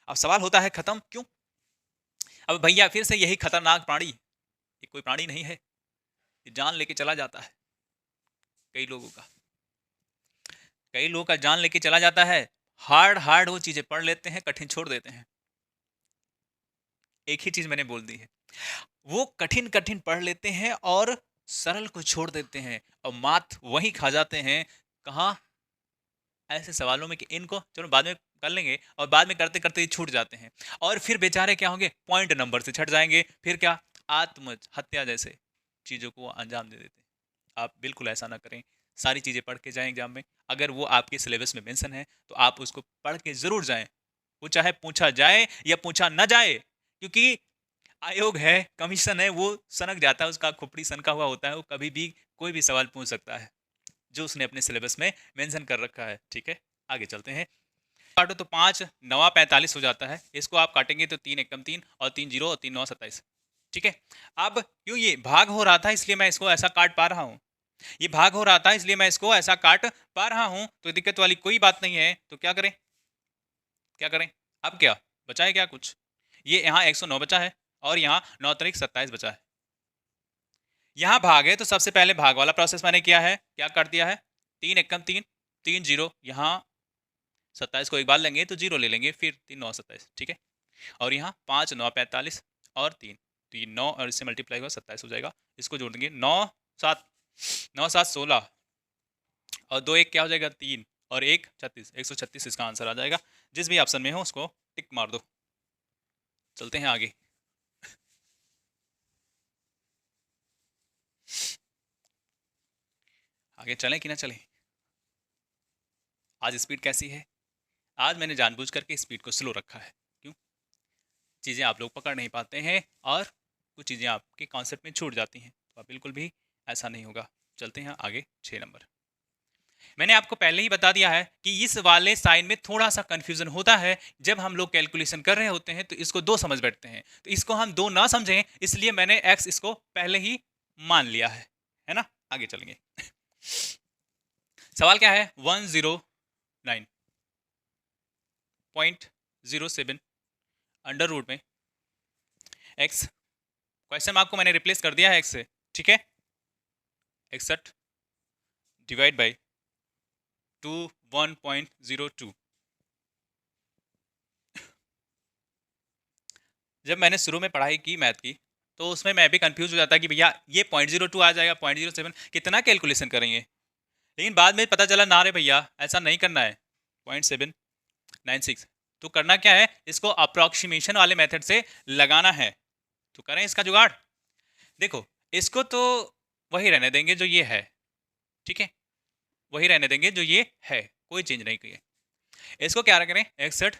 अब सवाल होता है खत्म क्यों। अब भैया फिर से यही खतरनाक प्राणी, ये कोई प्राणी नहीं है, ये जान लेके चला जाता है कई लोगों का, कई लोगों का जान लेके चला जाता है। हार्ड हार्ड वो चीजें पढ़ लेते हैं, कठिन छोड़ देते हैं। एक ही चीज मैंने बोल दी है, वो कठिन कठिन पढ़ लेते हैं और सरल को छोड़ देते हैं, और मात वही खा जाते हैं। कहाँ, ऐसे सवालों में कि इनको चलो बाद में कर लेंगे, और बाद में करते करते ही छूट जाते हैं, और फिर बेचारे क्या होंगे, पॉइंट नंबर से छट जाएंगे, फिर क्या, आत्महत्या जैसे चीज़ों को अंजाम दे देते हैं। आप बिल्कुल ऐसा ना करें, सारी चीज़ें पढ़ के जाएं एग्जाम में। अगर वो आपके सिलेबस में मेंशन है तो आप उसको पढ़ के ज़रूर जाएं, वो चाहे पूछा जाए या पूछा न जाए, क्योंकि आयोग है, कमीशन है, वो सनक जाता है, उसका खोपड़ी सनका हुआ होता है, वो कभी भी कोई भी सवाल पूछ सकता है जो उसने अपने सिलेबस में मेंशन कर रखा है। ठीक है, आगे चलते हैं। काटो तो 5 9 45 हो जाता है। इसको आप काटेंगे तो 3 एकम 3 और 3 जीरो और 3 9 27। ठीक है, अब क्यों ये भाग हो रहा था इसलिए मैं इसको ऐसा काट पा रहा हूँ, ये भाग हो रहा था इसलिए मैं इसको ऐसा काट पा रहा हूँ, तो दिक्कत वाली कोई बात नहीं है। तो क्या करें, क्या करें, अब क्या बचा है, क्या कुछ, ये यहाँ 109 बचा है और यहाँ 9 तरीक 27 बचा है। यहाँ भाग है तो सबसे पहले भाग वाला प्रोसेस मैंने किया है, क्या कर दिया है, 3 एकम 3 3 जीरो, यहाँ 27 को एक बार लेंगे तो जीरो ले लेंगे, फिर 3 9 27। ठीक है, और यहाँ 5 9 45 और 3, तो ये 9 और इससे मल्टीप्लाई हुआ 27 हो जाएगा। इसको जोड़ देंगे, 9 7 9 7 16 और 2 1 क्या हो जाएगा, 3 और 1 36, 136 इसका आंसर आ जाएगा। जिस भी ऑप्शन में हो उसको टिक मार दो। चलते हैं आगे। आगे चलें कि ना चलें, आज स्पीड कैसी है? आज मैंने जानबूझ करके स्पीड को स्लो रखा है। क्यों? चीज़ें आप लोग पकड़ नहीं पाते हैं और कुछ चीज़ें आपके कॉन्सेप्ट में छूट जाती हैं, तो आप बिल्कुल भी ऐसा नहीं होगा। चलते हैं आगे। 6 नंबर, मैंने आपको पहले ही बता दिया है कि इस वाले साइन में थोड़ा सा कंफ्यूजन होता है। जब हम लोग कैलकुलेशन कर रहे होते हैं तो इसको दो समझ बैठते हैं, तो इसको हम दो ना समझें, इसलिए मैंने एक्स इसको पहले ही मान लिया है ना। आगे चलेंगे। सवाल क्या है, 109.07 अंडर रूट में एक्स, क्वेश्चन मार्क को मैंने रिप्लेस कर दिया है एक्स से। ठीक है, 61 डिवाइड बाई 1.02। जब मैंने शुरू में पढ़ाई की मैथ की तो उसमें मैं भी कंफ्यूज हो जाता कि भैया ये 0.02 आ जाएगा, 0.07 कितना कैलकुलेशन करेंगे, लेकिन बाद में पता चला ना रे भैया ऐसा नहीं करना है, 0.796। तो करना क्या है, इसको अप्रोक्सीमेशन वाले मेथड से लगाना है। तो करें इसका जुगाड़। देखो, इसको तो वही रहने देंगे जो ये है, ठीक है, वही रहने देंगे जो ये है, कोई चेंज नहीं किए। इसको क्या करें, 61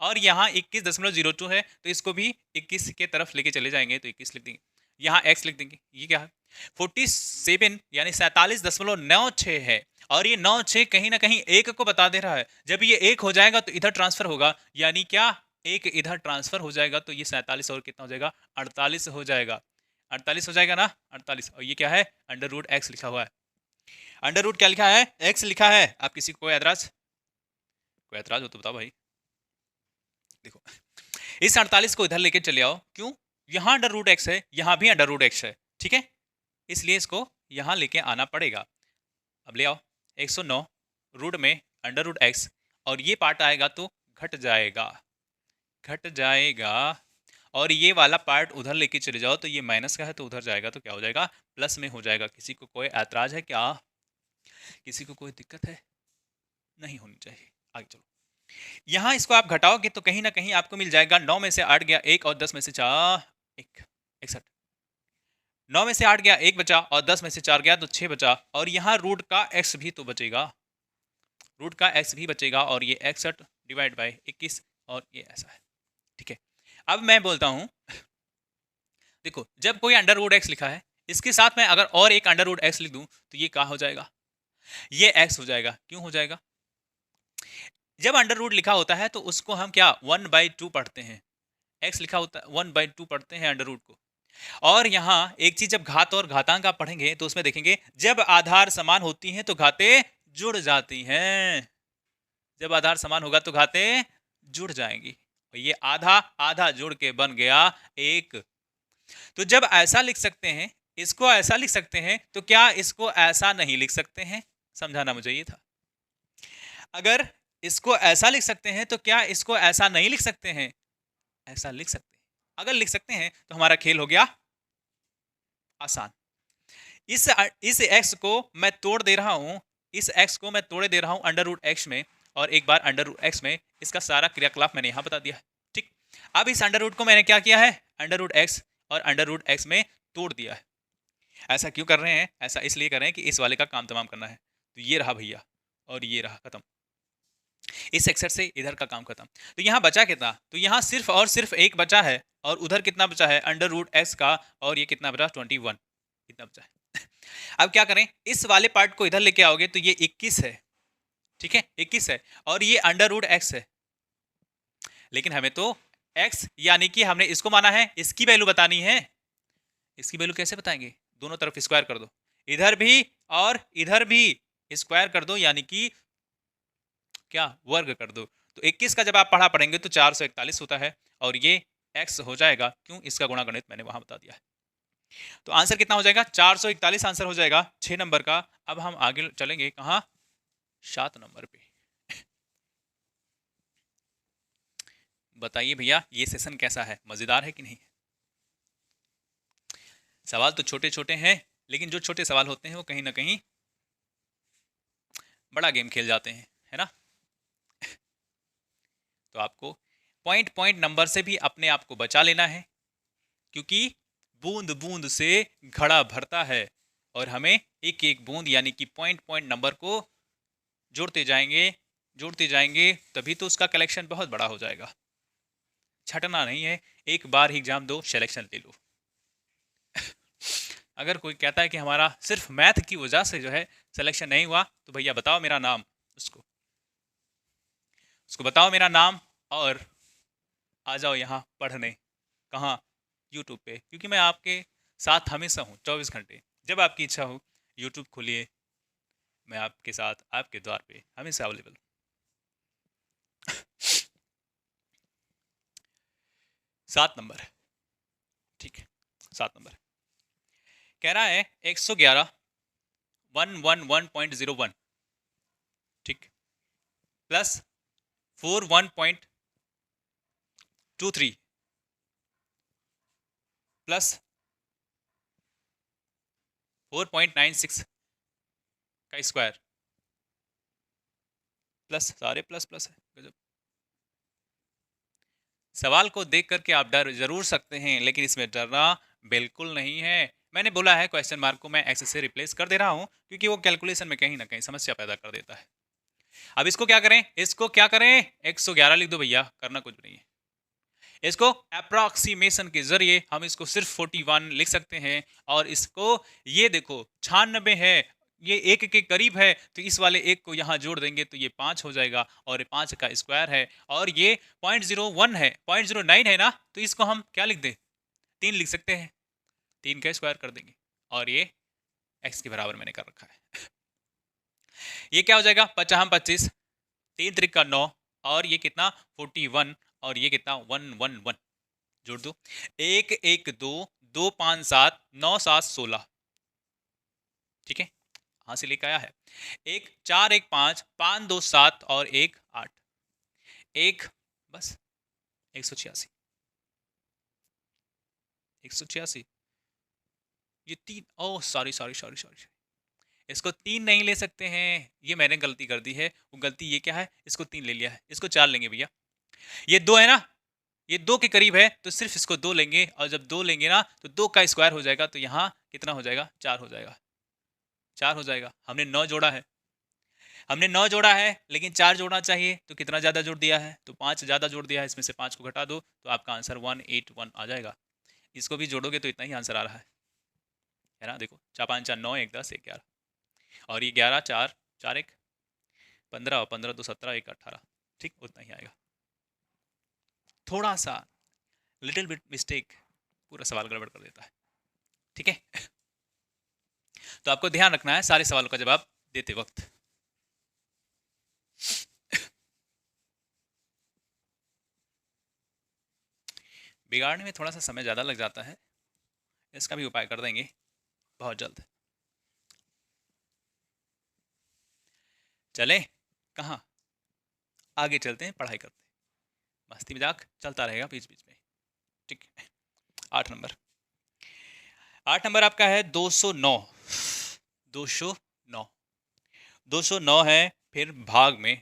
और यहाँ 21.02 है तो इसको भी 21 के तरफ लेके चले जाएंगे, तो 21 लिख देंगे, यहाँ x लिख देंगे। ये क्या है, 47 यानी 47.96 है, और ये 96 कहीं ना कहीं एक को बता दे रहा है। जब ये एक हो जाएगा तो इधर ट्रांसफर होगा, यानी क्या, एक इधर ट्रांसफर हो जाएगा तो ये 47 और कितना हो जाएगा, 48 हो जाएगा। 48 हो जाएगा ना, 48। और ये क्या है, अंडर रूट एक्स लिखा हुआ है। अंडर रूट क्या लिखा है, एक्स लिखा है। आप किसी को कोई ऐतराज, कोई ऐतराज हो तो बताओ भाई। देखो, इस 48 को इधर लेके चले आओ, क्यों, यहां अंडर रूट एक्स है, यहां भी अंडर रूट एक्स है, ठीक है, इसलिए इसको यहां लेके आना पड़ेगा। अब ले आओ 109 रूट में अंडर रूट एक्स, और ये पार्ट आएगा तो घट जाएगा, घट जाएगा, और ये वाला पार्ट उधर लेके चले जाओ तो ये माइनस का है तो उधर जाएगा तो क्या हो जाएगा, प्लस में हो जाएगा। किसी को कोई ऐतराज है क्या, किसी को कोई दिक्कत है, नहीं होनी चाहिए। आगे चलो, यहां इसको आप घटाओगे तो कहीं ना कहीं आपको मिल जाएगा, 9 में से 8 गया 1 और 10 में से 4 1 61, 9 में से 8 गया 1 बचा और 10 में से 4 गया तो 6 बचा, और यहाँ रूट का x भी तो बचेगा, रूट का x भी बचेगा, और ये 61 डिवाइड बाई 21 और ये ऐसा है। ठीक है, अब मैं बोलता हूं, देखो जब कोई अंडर रूट एक्स लिखा है, इसके साथ में अगर और एक अंडर रूट एक्स लिख दूं तो ये क्या हो जाएगा, ये x हो जाएगा। क्यों हो जाएगा, जब अंडर रूट लिखा होता है तो उसको हम क्या 1/2 पढ़ते हैं, x लिखा होता है 1/2 पढ़ते हैं अंडर रूट को। और यहाँ एक चीज, जब घात और घातांक आप पढ़ेंगे तो उसमें देखेंगे जब आधार समान होती हैं तो घातें जुड़ जाती हैं, जब आधार समान होगा तो घातें जुड़ जाएंगी, और ये आधा आधा जुड़ के बन गया 1। तो जब ऐसा लिख सकते हैं, इसको ऐसा लिख सकते हैं, तो क्या इसको ऐसा नहीं लिख सकते हैं, समझाना मुझे ये था। अगर इसको ऐसा लिख सकते हैं तो क्या इसको ऐसा नहीं लिख सकते हैं, ऐसा लिख सकते हैं। अगर लिख सकते हैं तो हमारा खेल हो गया आसान। इस x को मैं तोड़ दे रहा हूं, इस x को मैं तोड़े दे रहा हूं अंडर रूट एक्स में, और एक बार अंडर रूट एक्स में इसका सारा क्रियाकलाप मैंने यहां बता दिया है। ठीक, अब इस अंडर रूट को मैंने क्या किया है, अंडर रूट एक्स और अंडर रूट एक्स में तोड़ दिया है। ऐसा क्यों कर रहे हैं, ऐसा इसलिए कर रहे हैं कि इस वाले का काम तमाम करना है। तो ये रहा भैया, और ये रहा खत्म। इस एक्सर से इधर का काम खत्म। तो यहाँ बचा कितना, तो यहाँ सिर्फ और सिर्फ एक बचा है, और उधर कितना बचा है अंडर रूट एक्स का, और ये कितना बचा 21 कितना बचा है। अब क्या करें, इस वाले पार्ट को इधर लेके आओगे तो ये 21 है, ठीक है 21 है, और ये अंडर रूट एक्स है, लेकिन हमें तो x यानी कि हमने इसको माना है, इसकी वैल्यू बतानी है। इसकी वैल्यू कैसे बताएंगे, दोनों तरफ स्क्वायर कर दो, इधर भी और इधर भी स्क्वायर कर दो, यानी कि क्या वर्ग कर दो। तो 21 का जब आप पढ़ा पढ़ेंगे तो 441 होता है, और ये x हो जाएगा, क्यों, इसका गुणा गणित मैंने वहां बता दिया है। तो आंसर कितना हो जाएगा, 441 आंसर हो जाएगा 6 नंबर का। अब हम आगे चलेंगे कहाँ, 7 नंबर पे। बताइए भैया ये सेशन कैसा है, मजेदार है कि नहीं। सवाल तो छोटे छोटे हैं, लेकिन जो छोटे सवाल होते हैं वो कहीं ना कहीं बड़ा गेम खेल जाते हैं, है ना। तो आपको पॉइंट पॉइंट नंबर से भी अपने आप को बचा लेना है, क्योंकि बूंद बूंद से घड़ा भरता है, और हमें एक एक बूंद यानी कि पॉइंट पॉइंट नंबर को जोड़ते जाएंगे, तभी तो उसका कलेक्शन बहुत बड़ा हो जाएगा। छटना नहीं है, एक बार ही एग्जाम दो, सिलेक्शन ले लो। अगर कोई कहता है कि हमारा सिर्फ मैथ की वजह से जो है सिलेक्शन नहीं हुआ, तो भैया बताओ मेरा नाम, उसको बताओ मेरा नाम, और आ जाओ यहाँ पढ़ने। कहाँ, यूट्यूब पे, क्योंकि मैं आपके साथ हमेशा हूँ 24 घंटे। जब आपकी इच्छा हो यूट्यूब खोलिए, मैं आपके साथ आपके द्वार पे हमेशा अवेलेबल। 7 नंबर, ठीक है 7 नंबर कह रहा है 111 111.01, ठीक, प्लस 41.23 प्लस 4.96 का स्क्वायर, प्लस सारे प्लस प्लस है, गजब। सवाल को देख करके आप डर जरूर सकते हैं, लेकिन इसमें डरना बिल्कुल नहीं है। मैंने बोला है क्वेश्चन मार्क को मैं एक्स से रिप्लेस कर दे रहा हूं, क्योंकि वो कैलकुलेशन में कहीं ना कहीं समस्या पैदा कर देता है। अब इसको क्या करें, 111 लिख दो भैया, करना कुछ नहीं है। इसको अप्रोक्सीमेशन के जरिए हम इसको सिर्फ 41 लिख सकते हैं, और इसको ये देखो 96 है, ये एक के करीब है, तो इस वाले एक को यहाँ जोड़ देंगे तो ये 5 हो जाएगा, और ये 5 का स्क्वायर है, और ये 0.01 है, 0.09 है ना, तो इसको हम क्या लिख दें, 3 लिख सकते हैं, 3 का स्क्वायर कर देंगे, और ये x के बराबर मैंने कर रखा है। ये क्या हो जाएगा, 50 25, 3 त्रिक का 9, और ये कितना 41, और ये कितना 111, जोड़ दो, 1 1 2 2 5 7 9 7 16, ठीक है, कहाँ से लेकर आया है, 1 4 1 5 5 2 7 और 1 8, 1 बस 186, 186, ये 3, ओ सॉरी सॉरी सॉरी सॉरी, इसको 3 नहीं ले सकते हैं, ये मैंने गलती कर दी है। वो गलती ये क्या है, इसको 3 ले लिया है, इसको 4 लेंगे भैया। ये 2 है ना, ये 2 के करीब है, तो सिर्फ इसको 2 लेंगे, और जब 2 लेंगे ना तो 2 का स्क्वायर हो जाएगा, तो यहाँ कितना हो जाएगा, 4 हो जाएगा, 4 हो जाएगा। हमने 9 जोड़ा है, हमने 9 जोड़ा है, लेकिन 4 जोड़ना चाहिए, तो कितना ज़्यादा जोड़ दिया है, तो 5 ज़्यादा जोड़ दिया है, इसमें से 5 को घटा दो, तो आपका आंसर 181 आ जाएगा। इसको भी जोड़ोगे तो इतना ही आंसर आ रहा है ना, देखो 4 5 4 9 1 10 1 11, और ये 11 4 4 1 15 और 15 2 17 1 18, ठीक, उतना ही आएगा। थोड़ा सा लिटिल बिट मिस्टेक पूरा सवाल गड़बड़ कर देता है, ठीक है। तो आपको ध्यान रखना है सारे सवालों का जवाब देते वक्त। बिगाड़ने में थोड़ा सा समय ज़्यादा लग जाता है, इसका भी उपाय कर देंगे बहुत जल्द। चले कहाँ, आगे चलते हैं, पढ़ाई करते हैं, मस्ती मजाक चलता रहेगा बीच बीच में, ठीक। 8 नंबर, 8 नंबर आपका है 209, 209, 209 है, फिर भाग में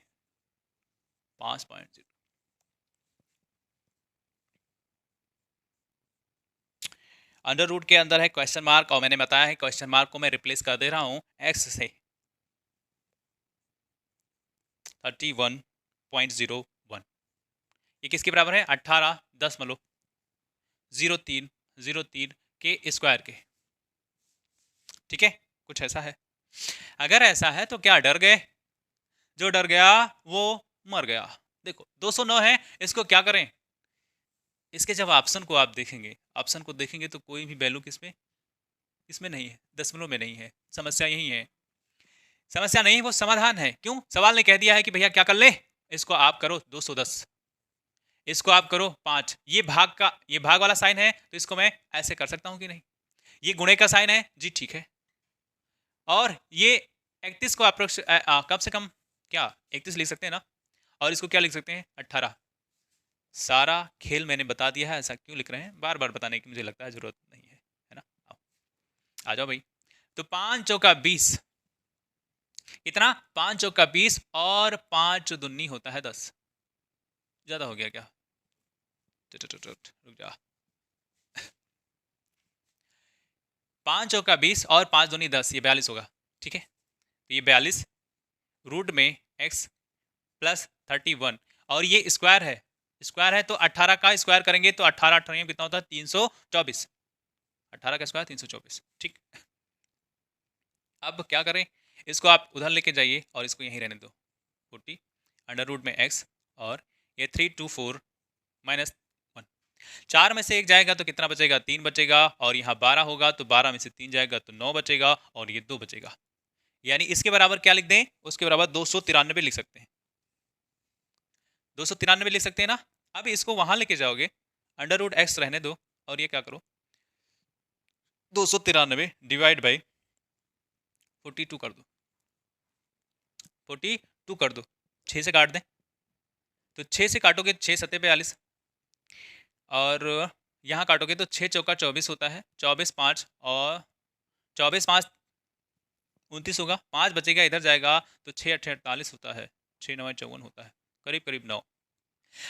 5.0, अंडर रूट के अंदर है क्वेश्चन मार्क, और मैंने बताया है क्वेश्चन मार्क को मैं रिप्लेस कर दे रहा हूं एक्स से, 31 0.01। ये किसके बराबर है? 18.03 के स्क्वायर के। ठीक है, कुछ ऐसा है। अगर ऐसा है तो क्या डर गए? जो डर गया वो मर गया। देखो 209 है, इसको क्या करें? इसके जब ऑप्शन को आप देखेंगे, ऑप्शन को देखेंगे तो कोई भी वैल्यू किसमें किसमें नहीं है, दशमलव में नहीं है। समस्या यही है, समस्या नहीं वो समाधान है। क्यों? सवाल ने कह दिया है कि भैया क्या कर ले, इसको आप करो 210, इसको आप करो 5। ये भाग का, ये भाग वाला साइन है तो इसको मैं ऐसे कर सकता हूं कि नहीं? ये गुणे का साइन है जी, ठीक है। और ये 31 को अप्रोक्स कम से कम क्या 31 लिख सकते हैं ना, और इसको क्या लिख सकते हैं 18। सारा खेल मैंने बता दिया है। ऐसा क्यों लिख रहे हैं? बार बार बताने की मुझे लगता है जरूरत नहीं है ना। आओ, आ जाओ भाई। तो 5 चौका 20, कितना? 5 चौका 20 और 5 दूनी होता है 10। ज्यादा हो गया क्या? रुक जा। 5 चौका 20 और 5 दूनी 10, ये 42 होगा। ठीक है, तो ये 42 रूट में x प्लस 31, और ये स्क्वायर है, स्क्वायर है तो 18 का स्क्वायर करेंगे तो 18 18 कितना होता है? 324। 18 का स्क्वायर 324। ठीक, अब क्या करें? इसको आप उधर लेके जाइए और इसको यहीं रहने दो। 40 अंडर रूट में x, और ये 324 माइनस 1। 4 में से 1 जाएगा तो कितना बचेगा? 3 बचेगा, और यहाँ 12 होगा तो 12 में से 3 जाएगा तो 9 बचेगा, और ये 2 बचेगा। यानी इसके बराबर क्या लिख दें? उसके बराबर 293 लिख सकते हैं। 293 लिख सकते हैं ना। अब इसको वहां लेके जाओगे, अंडर रूट एक्स रहने दो, और ये क्या करो 293 डिवाइड बाई 42 कर दो, 42 कर दो, 6 से काट दें तो 6 से काटोगे 6 सत्ते 42, और यहाँ काटोगे तो 6 चौका 24 होता है, 24 5 और 24 5 29 होगा, 5 बचेगा इधर जाएगा तो 6 8 48 होता है, 6 9 54 होता है, करीब करीब 9।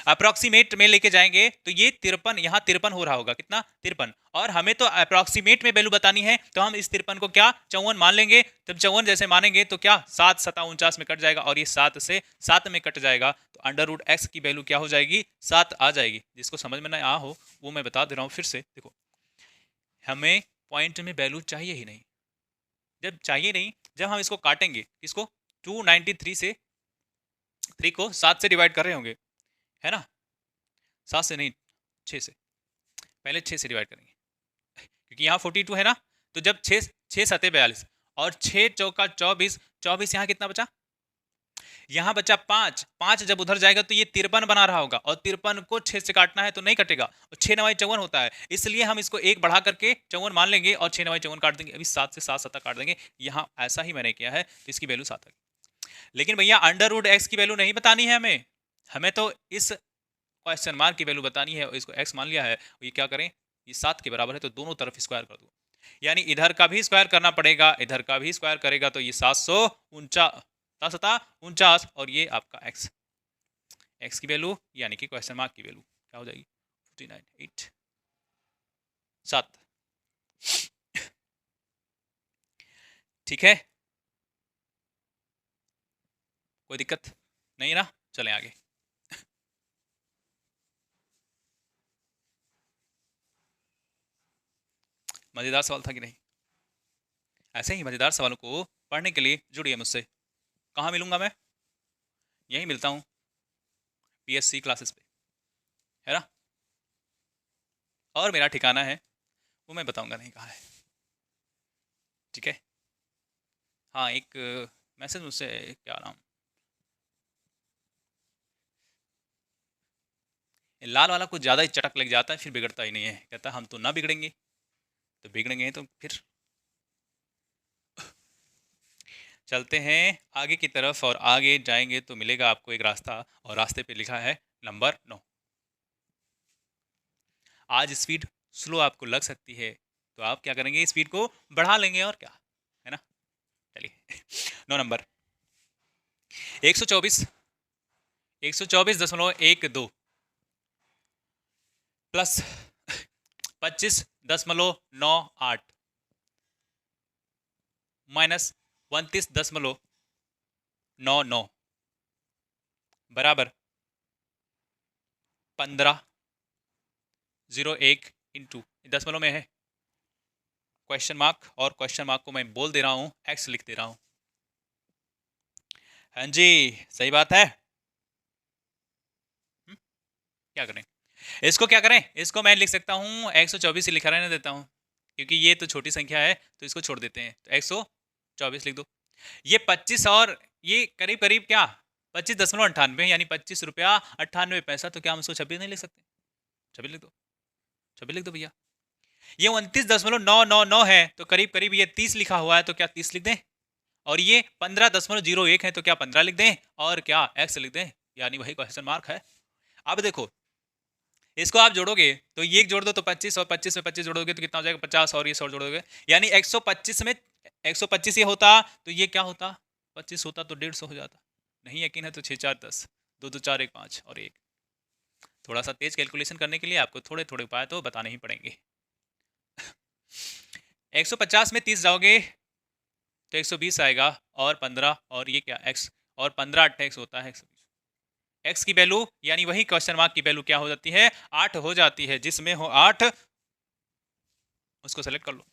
अप्रोक्सीमेट में लेके जाएंगे तो ये 53, यहाँ 53 हो रहा होगा, कितना? 53। और हमें तो अप्रोक्सीमेट में वैल्यू बतानी है तो हम इस 53 को क्या 54 मान लेंगे। जब 54 जैसे मानेंगे तो क्या 7 7 49 में कट जाएगा, और ये 7 से 7 में कट जाएगा तो अंडर रूट एक्स की वैल्यू क्या हो जाएगी? 7 आ जाएगी। जिसको समझ में ना आ हो वो मैं बता दे रहा हूँ फिर से। देखो हमें पॉइंट में वैल्यू चाहिए ही नहीं, जब चाहिए नहीं, जब हम इसको काटेंगे, इसको 293 से 3 को 7 से डिवाइड कर रहे होंगे, है ना? 7 से नहीं, 6 से, पहले 6 से डिवाइड करेंगे क्योंकि यहाँ 42 है ना। तो जब 6 6 सते 42 और 6 चौका 24, 24 यहाँ कितना बचा? यहाँ बचा 5, 5 जब उधर जाएगा तो ये 53 बना रहा होगा, और 53 को 6 से काटना है तो नहीं कटेगा, और 6 9 54 होता है, इसलिए हम इसको 1 बढ़ा करके 54 मान लेंगे और 6 9 54 काट देंगे। अभी 7 से 7 7 काट देंगे, यहाँ ऐसा ही मैंने किया है तो इसकी वैल्यू 7 आ गई। लेकिन भैया अंडर रूट एक्स की वैल्यू नहीं बतानी है हमें, हमें तो इस क्वेश्चन मार्क की वैल्यू बतानी है, और इसको x मान लिया है। ये क्या करें? ये 7 के बराबर है तो दोनों तरफ स्क्वायर कर दो, यानी इधर का भी स्क्वायर करना पड़ेगा, इधर का भी स्क्वायर करेगा तो ये 749, और ये आपका x की वैल्यू यानी कि क्वेश्चन मार्क की वैल्यू क्या हो जाएगी? 49 8 7। ठीक है, कोई दिक्कत नहीं ना? चलें आगे। मजेदार सवाल था कि नहीं? ऐसे ही मजेदार सवालों को पढ़ने के लिए जुड़िए मुझसे। कहाँ मिलूंगा मैं? यहीं मिलता हूँ, PSC क्लासेस पे, है ना। और मेरा ठिकाना है वो मैं बताऊंगा नहीं कहाँ है, ठीक है। हाँ, एक मैसेज मुझसे, क्या नाम, लाल वाला कुछ ज़्यादा ही चटक लग जाता है, फिर बिगड़ता ही नहीं है। कहता हम तो ना बिगड़ेंगे, तो बिगड़ेंगे तो फिर चलते हैं आगे की तरफ, और आगे जाएंगे तो मिलेगा आपको एक रास्ता, और रास्ते पे लिखा है नंबर 9। आज स्पीड स्लो आपको लग सकती है तो आप क्या करेंगे? स्पीड को बढ़ा लेंगे, और क्या है ना। चलिए 9 नंबर 124 124.12 प्लस 25.98 माइनस 29.99 बराबर 1501 इंटू दशमलव में है क्वेश्चन मार्क, और क्वेश्चन मार्क को मैं बोल दे रहा हूँ एक्स लिख दे रहा हूँ। हाँ जी सही बात है। क्या करें इसको, क्या करें इसको, मैं लिख सकता हूँ 124 ही लिखा रहने देता हूँ, क्योंकि ये तो छोटी संख्या है तो इसको छोड़ देते हैं, तो 124 लिख दो। ये 25 और ये करीब करीब क्या 25.98 यानी 25 रुपया 98 पैसा, तो क्या हम इसको 26 नहीं लिख सकते? 26 लिख दो, 26 लिख दो भैया। ये 29.999 है तो करीब करीब ये 30 लिखा हुआ है, तो क्या 30 लिख दें? और ये 15.01 है तो क्या 15 लिख दें? और क्या एक्स लिख दें? यानी वही क्वेश्चन मार्क है। अब देखो इसको आप जोड़ोगे तो ये जोड़ दो तो 25, और 25 में 25 जोड़ोगे तो कितना हो जाएगा 50, और ये 100 जोड़ोगे यानी 125 में 125 ये होता तो ये क्या होता 25 होता तो 150 हो जाता। नहीं यकीन है तो 6 4 10, 2 2 4 1 5 और 1। थोड़ा सा तेज कैलकुलेशन करने के लिए आपको थोड़े थोड़े उपाय तो बताने ही पड़ेंगे। 150 में 30 जाओगे तो 120 आएगा, और 15 और ये क्या x, और 15 8 x होता है 120। x की वैल्यू यानी वही क्वेश्चन मार्क की वैल्यू क्या हो जाती है 8 हो जाती है, जिसमें हो 8 उसको सेलेक्ट कर लो।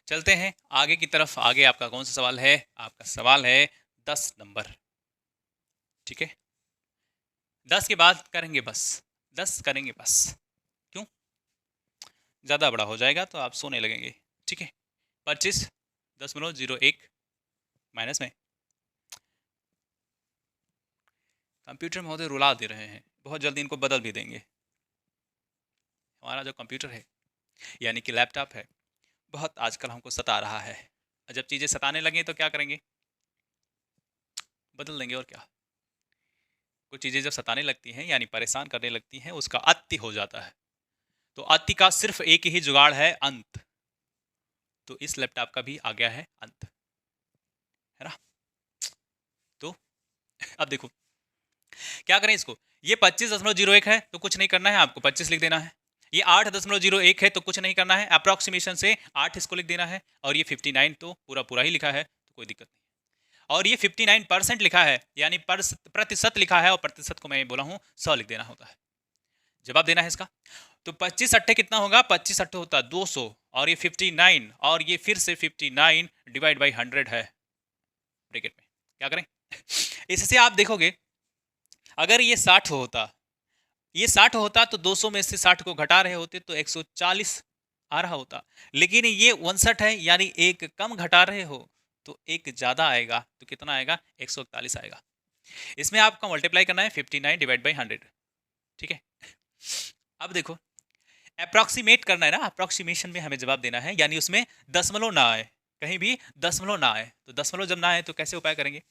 चलते हैं आगे की तरफ। आगे आपका कौन सा सवाल है? आपका सवाल है 10 नंबर। ठीक है 10 के बाद करेंगे बस, 10 करेंगे बस, क्यों ज़्यादा बड़ा हो जाएगा तो आप सोने लगेंगे। ठीक है 25.01 माइनस में, कंप्यूटर महोदय रुला दे रहे हैं, बहुत जल्दी इनको बदल भी देंगे। हमारा जो कंप्यूटर है यानी कि लैपटॉप है बहुत आजकल हमको सता रहा है, जब चीज़ें सताने लगे तो क्या करेंगे बदल देंगे। और क्या, कुछ चीज़ें जब सताने लगती हैं यानी परेशान करने लगती हैं उसका अति हो जाता है, तो अति का सिर्फ एक ही जुगाड़ है अंत। तो इस लैपटॉप का भी आ गया है अंत, है ना। तो अब देखो क्या करें इसको, ये 25.01 है तो कुछ नहीं करना है, आपको 25 लिख देना है। ये 8.01 है तो कुछ नहीं करना है, अप्रोक्सीमेशन से 8 इसको लिख देना है। और ये 59 तो पूरा पूरा ही लिखा है तो कोई दिक्कत नहीं। और ये 59% लिखा है यानी प्रतिशत लिखा है, और प्रतिशत को मैं बोला हूँ 100 लिख देना होता है। जवाब देना है इसका। तो 25 अट्ठे कितना होगा, 25 अट्ठे होता है 200, और ये 59, और ये फिर से 59 डिवाइड बाई 100 है ब्रैकेट में। क्या करें इससे आप देखोगे अगर ये 60 होता, ये 60 होता तो 200 में से 60 को घटा रहे होते तो 140 आ रहा होता, लेकिन ये 59 है यानी एक कम घटा रहे हो तो एक ज़्यादा आएगा, तो कितना आएगा 141 आएगा। इसमें आपको मल्टीप्लाई करना है 59 डिवाइड बाई 100। ठीक है अब देखो अप्रॉक्सीमेट करना है ना, अप्रॉक्सीमेशन में हमें जवाब देना है यानी उसमें दशमलव ना आए, कहीं भी दशमलव ना आए। तो दशमलव जब ना आए तो कैसे उपाय करेंगे,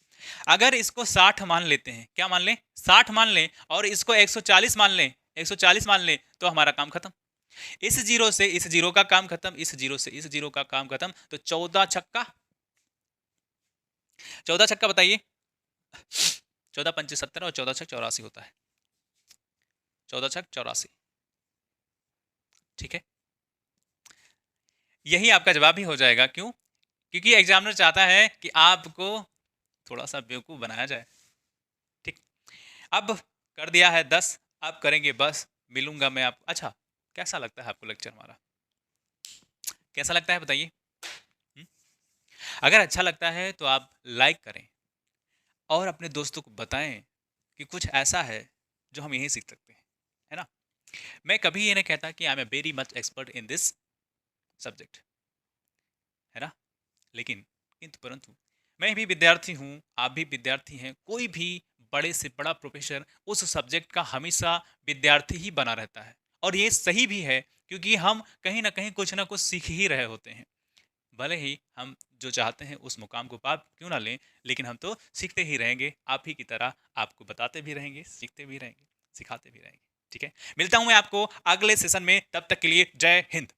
अगर इसको 60 मान लेते हैं, क्या मान लें 60 मान लें, और इसको 140 मान लें, 140 मान लें तो हमारा काम खत्म। इस जीरो से इस जीरो का काम खत्म, इस जीरो से इस जीरो का काम खत्म। तो 14 छक्का 14 छक्का बताइए 14 पंचे 70 और 14 छक 84 होता है, 14 छक 84। ठीक है यही आपका जवाब भी हो जाएगा। क्यों? क्योंकि एग्जामिनर चाहता है कि आपको थोड़ा सा बेवकूफ़ बनाया जाए। ठीक अब कर दिया है 10, अब करेंगे बस। मिलूंगा मैं आप। अच्छा कैसा लगता है आपको लेक्चर हमारा, कैसा लगता है बताइए। अगर अच्छा लगता है तो आप लाइक करें और अपने दोस्तों को बताएं कि कुछ ऐसा है जो हम यहीं सीख सकते हैं, है ना। मैं कभी ये नहीं कहता कि I am a very much expert in this subject, है ना, लेकिन किंतु परंतु मैं भी विद्यार्थी हूँ, आप भी विद्यार्थी हैं। कोई भी बड़े से बड़ा प्रोफेसर उस सब्जेक्ट का हमेशा विद्यार्थी ही बना रहता है, और ये सही भी है क्योंकि हम कहीं ना कहीं कुछ ना कुछ सीख ही रहे होते हैं। भले ही हम जो चाहते हैं उस मुकाम को पा क्यों ना लें, लेकिन हम तो सीखते ही रहेंगे, आप ही की तरह आपको बताते भी रहेंगे, सीखते भी रहेंगे, सिखाते भी रहेंगे। ठीक है मिलता हूं मैं आपको अगले सेशन में, तब तक के लिए जय हिंद।